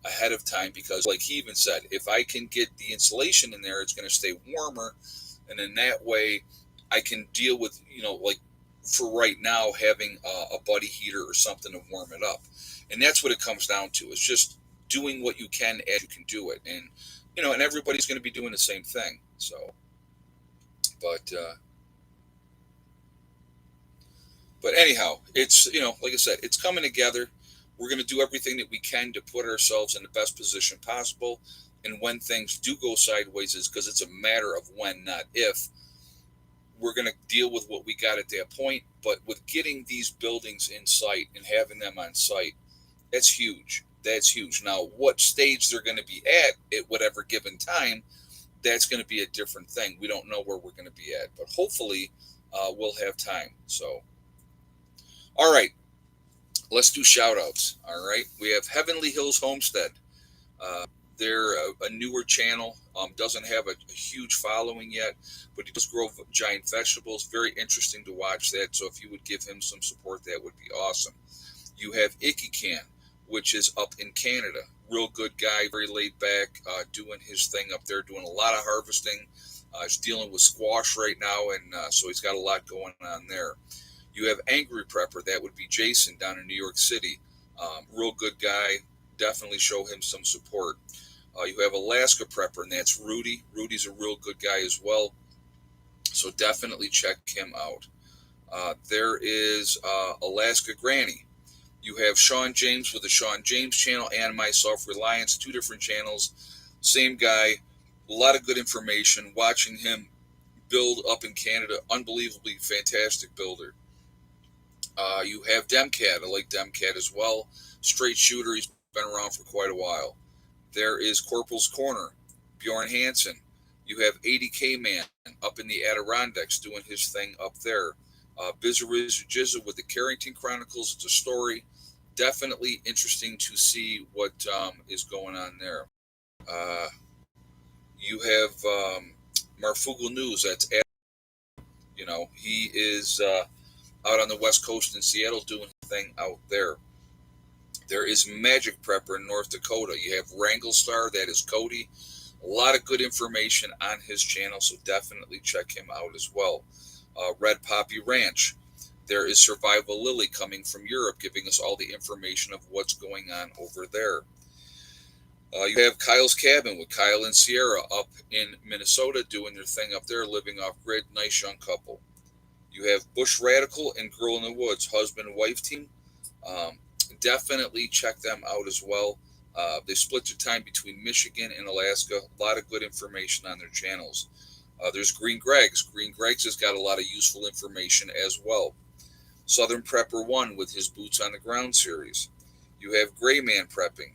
ahead of time. Because, like he even said, if I can get the insulation in there, it's going to stay warmer. And in that way, I can deal with, like for right now, having a buddy heater or something to warm it up. And that's what it comes down to. It's just doing what you can as you can do it. And everybody's going to be doing the same thing. So, but, but anyhow, it's, like I said, it's coming together. We're going to do everything that we can to put ourselves in the best position possible. And when things do go sideways, is because it's a matter of when, not if. We're going to deal with what we got at that point. But with getting these buildings in sight and having them on site, that's huge. That's huge. Now, what stage they're going to be at whatever given time, that's going to be a different thing. We don't know where we're going to be at, but hopefully we'll have time. So, all right, let's do shout outs. All right, we have Heavenly Hills Homestead. They're a newer channel, doesn't have a huge following yet, but he does grow giant vegetables. Very interesting to watch that. So if you would give him some support, that would be awesome. You have Icky Can, which is up in Canada. Real good guy, very laid back, doing his thing up there, doing a lot of harvesting. He's dealing with squash right now, and so he's got a lot going on there. You have Angry Prepper, that would be Jason down in New York City. Real good guy, definitely show him some support. You have Alaska Prepper, and that's Rudy. Rudy's a real good guy as well, so definitely check him out. There is Alaska Granny. You have Sean James with the Sean James channel and myself, Reliance, two different channels. Same guy, a lot of good information. Watching him build up in Canada, unbelievably fantastic builder. You have Demcat. I like Demcat as well. Straight shooter. He's been around for quite a while. There is Corporal's Corner, Bjorn Hansen. You have 80K Man up in the Adirondacks doing his thing up there. Bizariz Jizza with the Carrington Chronicles. It's a story. Definitely interesting to see what is going on there. Uh, you have Marfugal News. That's he is out on the West Coast in Seattle doing a thing out there. There is Magic Prepper in North Dakota. You have Wrangle Star. That is Cody. A lot of good information on his channel, so definitely check him out as well. Red Poppy Ranch. There is Survival Lily coming from Europe, giving us all the information of what's going on over there. You have Kyle's Cabin with Kyle and Sierra up in Minnesota doing their thing up there, living off grid. Nice young couple. You have Bush Radical and Girl in the Woods, husband and wife team. Definitely check them out as well. They split their time between Michigan and Alaska. A lot of good information on their channels. There's Green Greg's. Green Greg's has got a lot of useful information as well. Southern Prepper 1 with his Boots on the Ground series. You have Gray Man Prepping.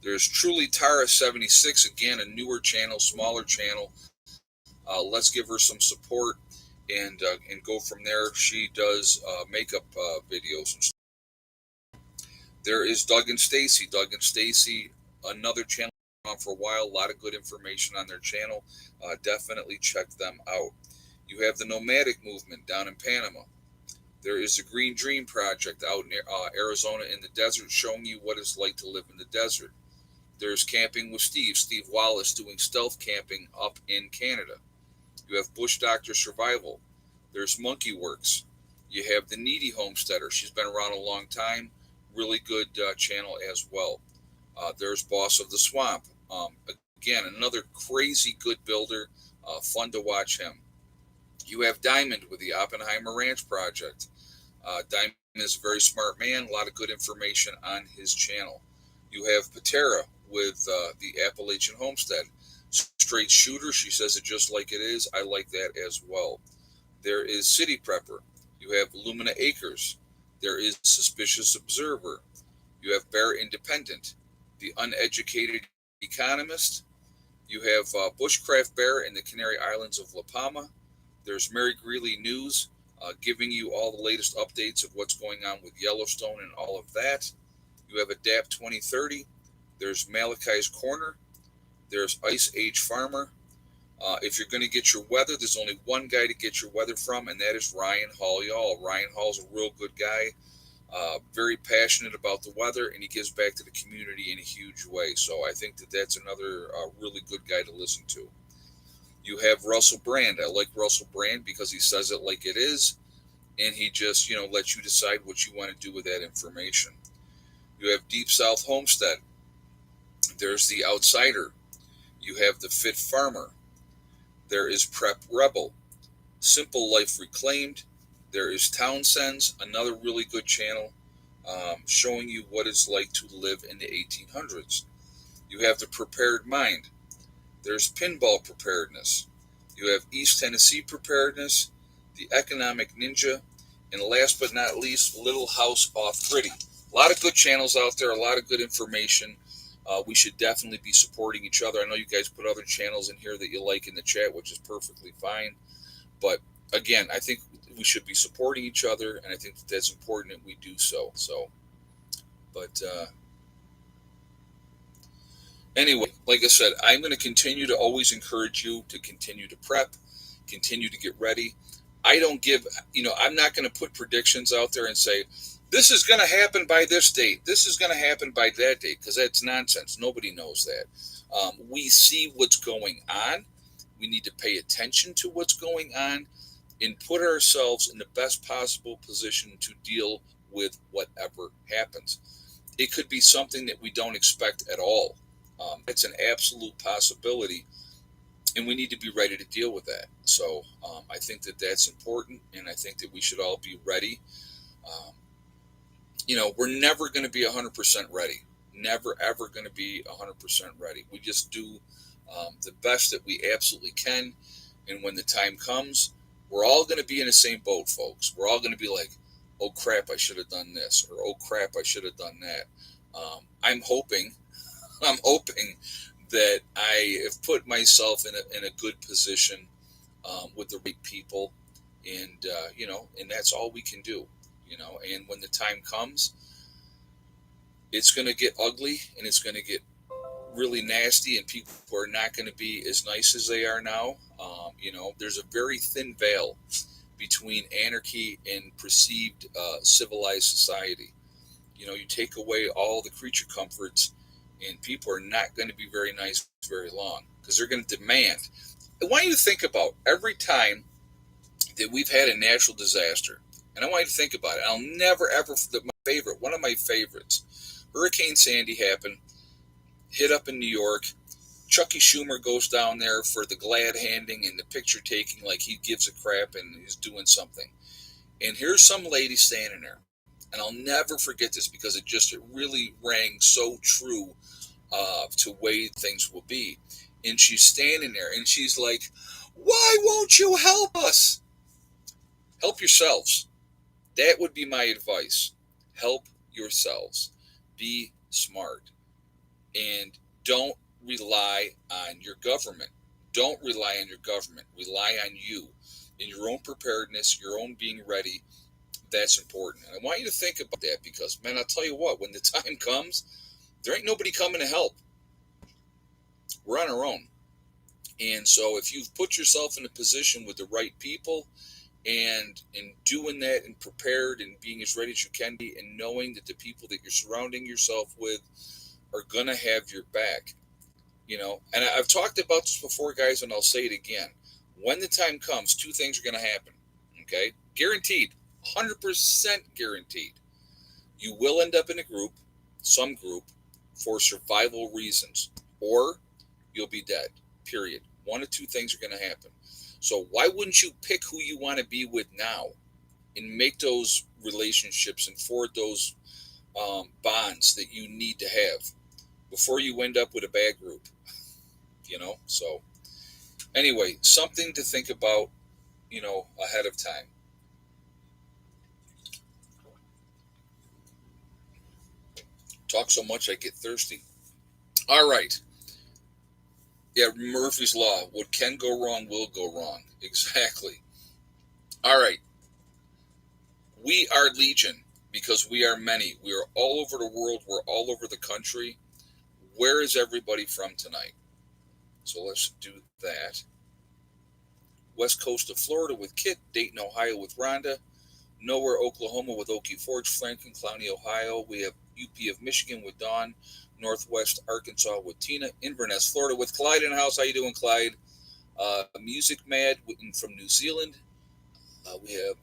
There's Truly Tara 76, again, a newer channel, smaller channel. Let's give her some support and go from there. She does makeup videos and stuff. There is Doug and Stacy. Doug and Stacy, another channel on for a while. A lot of good information on their channel. Definitely check them out. You have the Nomadic Movement down in Panama. There is the Green Dream Project out in Arizona in the desert, showing you what it's like to live in the desert. There's Camping with Steve Wallace doing stealth camping up in Canada. You have Bush Doctor Survival. There's Monkey Works. You have the Needy Homesteader. She's been around a long time. Really good channel as well. There's Boss of the Swamp. Again, another crazy good builder. Fun to watch him. You have Diamond with the Oppenheimer Ranch Project. Diamond is a very smart man. A lot of good information on his channel. You have Patera with the Appalachian Homestead. Straight shooter. She says it just like it is. I like that as well. There is City Prepper. You have Lumina Acres. There is Suspicious Observer. You have Bear Independent. The Uneducated Economist. You have Bushcraft Bear in the Canary Islands of La Palma. There's Mary Greeley News, giving you all the latest updates of what's going on with Yellowstone and all of that. You have Adapt 2030. There's Malachi's Corner. There's Ice Age Farmer. If you're going to get your weather, there's only one guy to get your weather from, and that is Ryan Hall, y'all. Ryan Hall's a real good guy, very passionate about the weather, and he gives back to the community in a huge way. So I think that that's another really good guy to listen to. You have Russell Brand. I like Russell Brand because he says it like it is, and he just, lets you decide what you want to do with that information. You have Deep South Homestead. There's The Outsider. You have The Fit Farmer. There is Prep Rebel. Simple Life Reclaimed. There is Townsend's, another really good channel, showing you what it's like to live in the 1800s. You have The Prepared Mind. There's Pinball Preparedness. You have East Tennessee Preparedness, The Economic Ninja, and last but not least, Little House Off Gritty. A lot of good channels out there, a lot of good information. We should definitely be supporting each other. I know you guys put other channels in here that you like in the chat, which is perfectly fine. But again, I think we should be supporting each other, and I think that that's important that we do so. Anyway, like I said, I'm going to continue to always encourage you to continue to prep, continue to get ready. I don't give, I'm not going to put predictions out there and say, this is going to happen by this date. This is going to happen by that date, because that's nonsense. Nobody knows that. We see what's going on. We need to pay attention to what's going on and put ourselves in the best possible position to deal with whatever happens. It could be something that we don't expect at all. It's an absolute possibility, and we need to be ready to deal with that. So I think that that's important, and I think that we should all be ready. We're never going to be 100% ready. Never, ever going to be 100% ready. We just do the best that we absolutely can, and when the time comes, we're all going to be in the same boat, folks. We're all going to be like, oh, crap, I should have done this, or oh, crap, I should have done that. I'm hoping that I have put myself in a good position with the right people And and that's all we can do. And when the time comes, it's going to get ugly and it's going to get really nasty, and people are not going to be as nice as they are now. There's a very thin veil between anarchy and perceived civilized society. You take away all the creature comforts, and people are not going to be very nice very long because they're going to demand. I want you to think about every time that we've had a natural disaster, and I want you to think about it. I'll never ever one of my favorites, Hurricane Sandy happened, hit up in New York. Chucky Schumer goes down there for the glad handing and the picture taking, like he gives a crap and he's doing something. And here's some lady standing there, and I'll never forget this because it really rang so true to way things will be. And she's standing there and she's like, "Why won't you help us? Help yourselves." That would be my advice. Help yourselves. Be smart. And don't rely on your government. Don't rely on your government. Rely on you in your own preparedness, your own being ready. That's important. And I want you to think about that because, man, I'll tell you what, when the time comes, there ain't nobody coming to help. We're on our own. And so if you've put yourself in a position with the right people and in doing that and prepared and being as ready as you can be and knowing that the people that you're surrounding yourself with are going to have your back, and I've talked about this before, guys, and I'll say it again. When the time comes, two things are going to happen. Okay? Guaranteed. 100% guaranteed. You will end up in some group, for survival reasons, or you'll be dead. Period. One of two things are going to happen. So why wouldn't you pick who you want to be with now and make those relationships and forward those bonds that you need to have before you end up with a bad group? So anyway, something to think about, ahead of time. Talk so much I get thirsty. All right. Yeah, Murphy's Law. What can go wrong will go wrong. Exactly. All right. We are Legion because we are many. We are all over the world. We're all over the country. Where is everybody from tonight? So let's do that. West coast of Florida with Kit, Dayton, Ohio with Rhonda, Nowhere, Oklahoma with Okie Forge, Franklin, Clowney, Ohio. We have UP of Michigan with Dawn, Northwest Arkansas with Tina, Inverness, Florida with Clyde in the house. How you doing, Clyde? Music Mad from New Zealand. We have,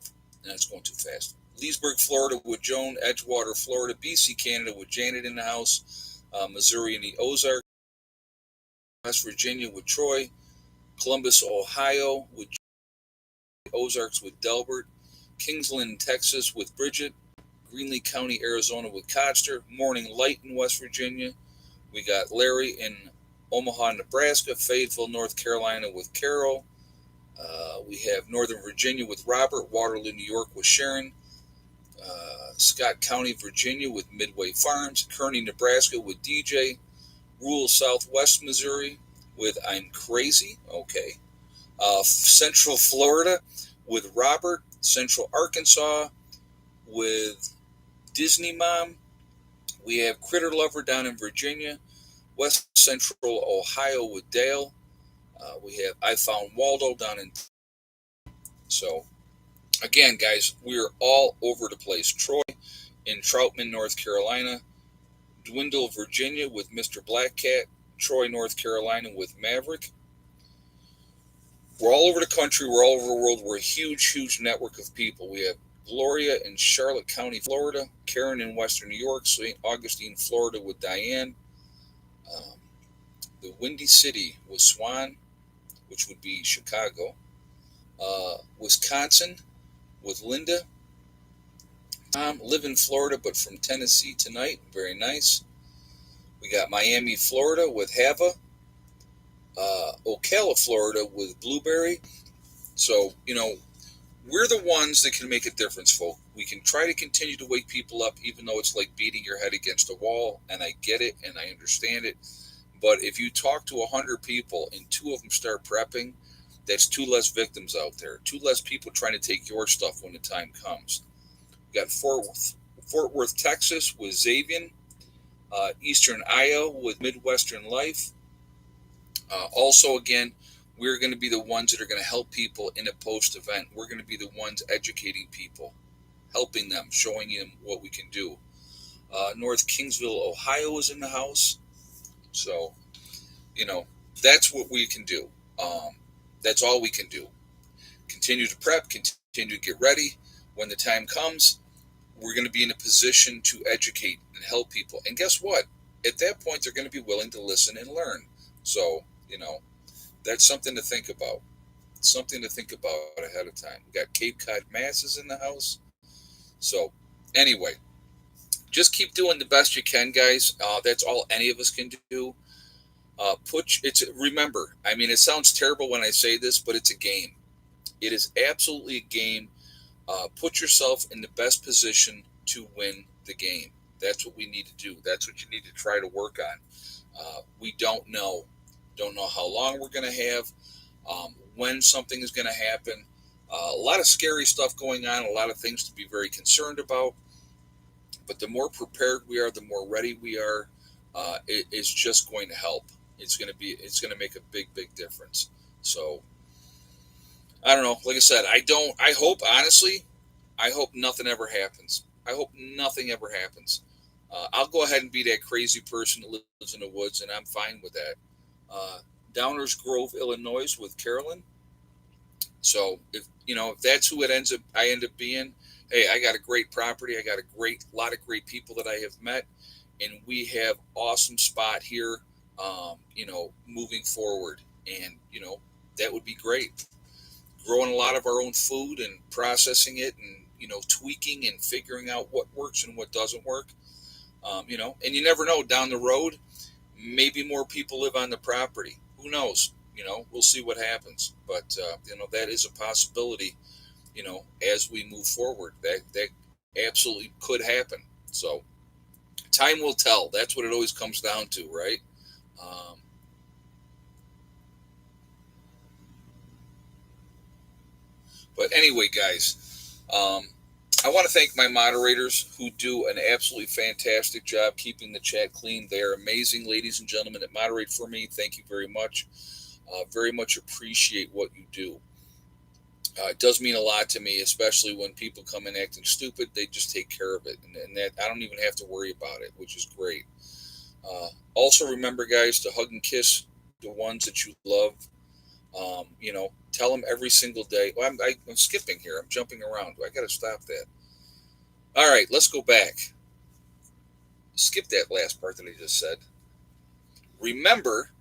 it's going too fast. Leesburg, Florida with Joan, Edgewater, Florida, BC, Canada with Janet in the house, Missouri in the Ozarks, West Virginia with Troy, Columbus, Ohio with Ozarks with Delbert, Kingsland, Texas with Bridget, Greenlee County, Arizona with Codster, Morning Light in West Virginia. We got Larry in Omaha, Nebraska, Fayetteville, North Carolina with Carol. We have Northern Virginia with Robert, Waterloo, New York with Sharon, Scott County, Virginia with Midway Farms, Kearney, Nebraska with DJ, rural Southwest Missouri with I'm Crazy. Okay. Central Florida with Robert, Central Arkansas with Disney Mom. We have Critter Lover down in Virginia, West Central Ohio with Dale. We have I Found Waldo down in. So, again, guys, we're all over the place. Troy in Troutman, North Carolina, Dwindle, Virginia with Mr. Black Cat, Troy, North Carolina with Maverick. We're all over the country. We're all over the world. We're a huge, huge network of people. We have Gloria in Charlotte County, Florida, Karen in Western New York, St. Augustine, Florida with Diane, the Windy City with Swan, which would be Chicago, Wisconsin with Linda, Tom, live in Florida but from Tennessee tonight, very nice. We got Miami, Florida with Hava, Ocala, Florida with Blueberry. So, we're the ones that can make a difference, folks. We can try to continue to wake people up, even though it's like beating your head against a wall, and I get it, and I understand it. But if you talk to 100 people and two of them start prepping, That's two less victims out there, two less people trying to take your stuff when the time comes. We got Fort Worth, Texas with Xavier, Eastern Iowa with Midwestern Life. Also, again, we're going to be the ones that are going to help people in a post event. We're going to be the ones educating people, helping them, showing them what we can do. North Kingsville, Ohio is in the house. So, you know, that's what we can do. That's all we can do. Continue to prep, continue to get ready. When the time comes, we're going to be in a position to educate and help people. And guess what? At that point, they're going to be willing to listen and learn. So, that's something to think about. Something to think about ahead of time. We got Cape Cod Masses in the house. So, anyway, just keep doing the best you can, guys. That's all any of us can do. Remember. I mean, it sounds terrible when I say this, but it's a game. It is absolutely a game. Put yourself in the best position to win the game. That's what we need to do. That's what you need to try to work on. We don't know how long we're going to have, when something is going to happen. A lot of scary stuff going on, a lot of things to be very concerned about. But the more prepared we are, the more ready we are. It's just going to help. It's going to make a big, big difference. So I don't know. Like I said, honestly, I hope nothing ever happens. I hope nothing ever happens. I'll go ahead and be that crazy person that lives in the woods, and I'm fine with that. Downers Grove, Illinois, with Carolyn. So if that's who I end up being, hey, I got a great property. I got a lot of great people that I have met, and we have awesome spot here. Moving forward, and that would be great. Growing a lot of our own food and processing it, and tweaking and figuring out what works and what doesn't work. And you never know, down the road, maybe more people live on the property. Who knows? We'll see what happens. But that is a possibility. As we move forward, that absolutely could happen. So time will tell. That's what it always comes down to, right? Um, but anyway, guys, I want to thank my moderators who do an absolutely fantastic job keeping the chat clean. They are amazing, ladies and gentlemen, that moderate for me. Thank you very much. Very much appreciate what you do. It does mean a lot to me, especially when people come in acting stupid. They just take care of it, and that I don't even have to worry about it, which is great. Also, remember, guys, to hug and kiss the ones that you love. Tell them every single day. Well, I'm skipping here. I'm jumping around. I got to stop that. All right, let's go back. Skip that last part that I just said. Remember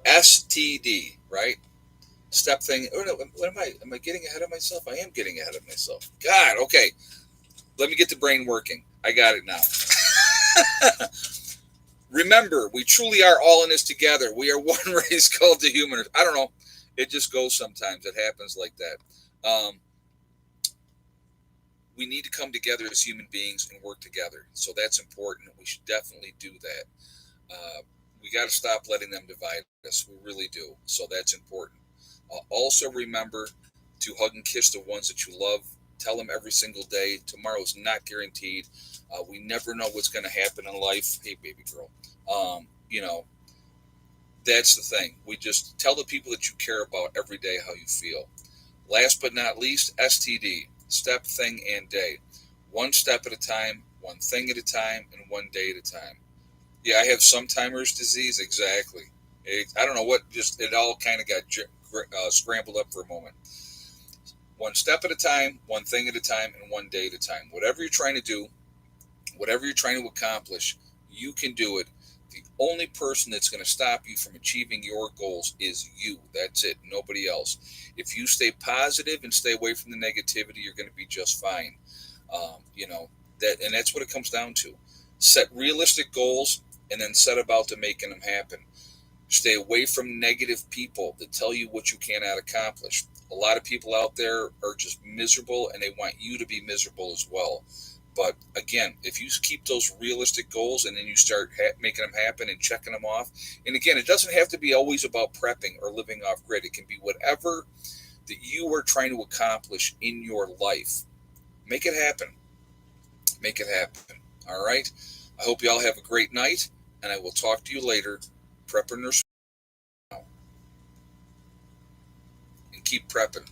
STD, right? Step thing. Oh no, what am I? Am I getting ahead of myself? I am getting ahead of myself. God, okay. Let me get the brain working. I got it now. Remember, we truly are all in this together. We are one race called the humans. I don't know. It just goes sometimes. It happens like that. We need to come together as human beings and work together. So that's important. We should definitely do that. We got to stop letting them divide us. We really do. So that's important. Also remember to hug and kiss the ones that you love. Tell them every single day. Tomorrow is not guaranteed. We never know what's going to happen in life. Hey, baby girl. That's the thing. We just tell the people that you care about every day how you feel. Last but not least, STD. Step, thing, and day. One step at a time, one thing at a time, and one day at a time. Yeah, I have sometimers disease. Exactly. I don't know what, just it all kind of got scrambled up for a moment. One step at a time, one thing at a time, and one day at a time. Whatever you're trying to do, whatever you're trying to accomplish, you can do it. The only person that's going to stop you from achieving your goals is you. That's it. Nobody else. If you stay positive and stay away from the negativity, you're going to be just fine. And that's what it comes down to. Set realistic goals and then set about to making them happen. Stay away from negative people that tell you what you cannot accomplish. A lot of people out there are just miserable, and they want you to be miserable as well. But again, if you keep those realistic goals and then you start making them happen and checking them off, and again, it doesn't have to be always about prepping or living off grid. It can be whatever that you are trying to accomplish in your life. Make it happen. Make it happen. All right. I hope you all have a great night, and I will talk to you later. Prepper nurse, and keep prepping.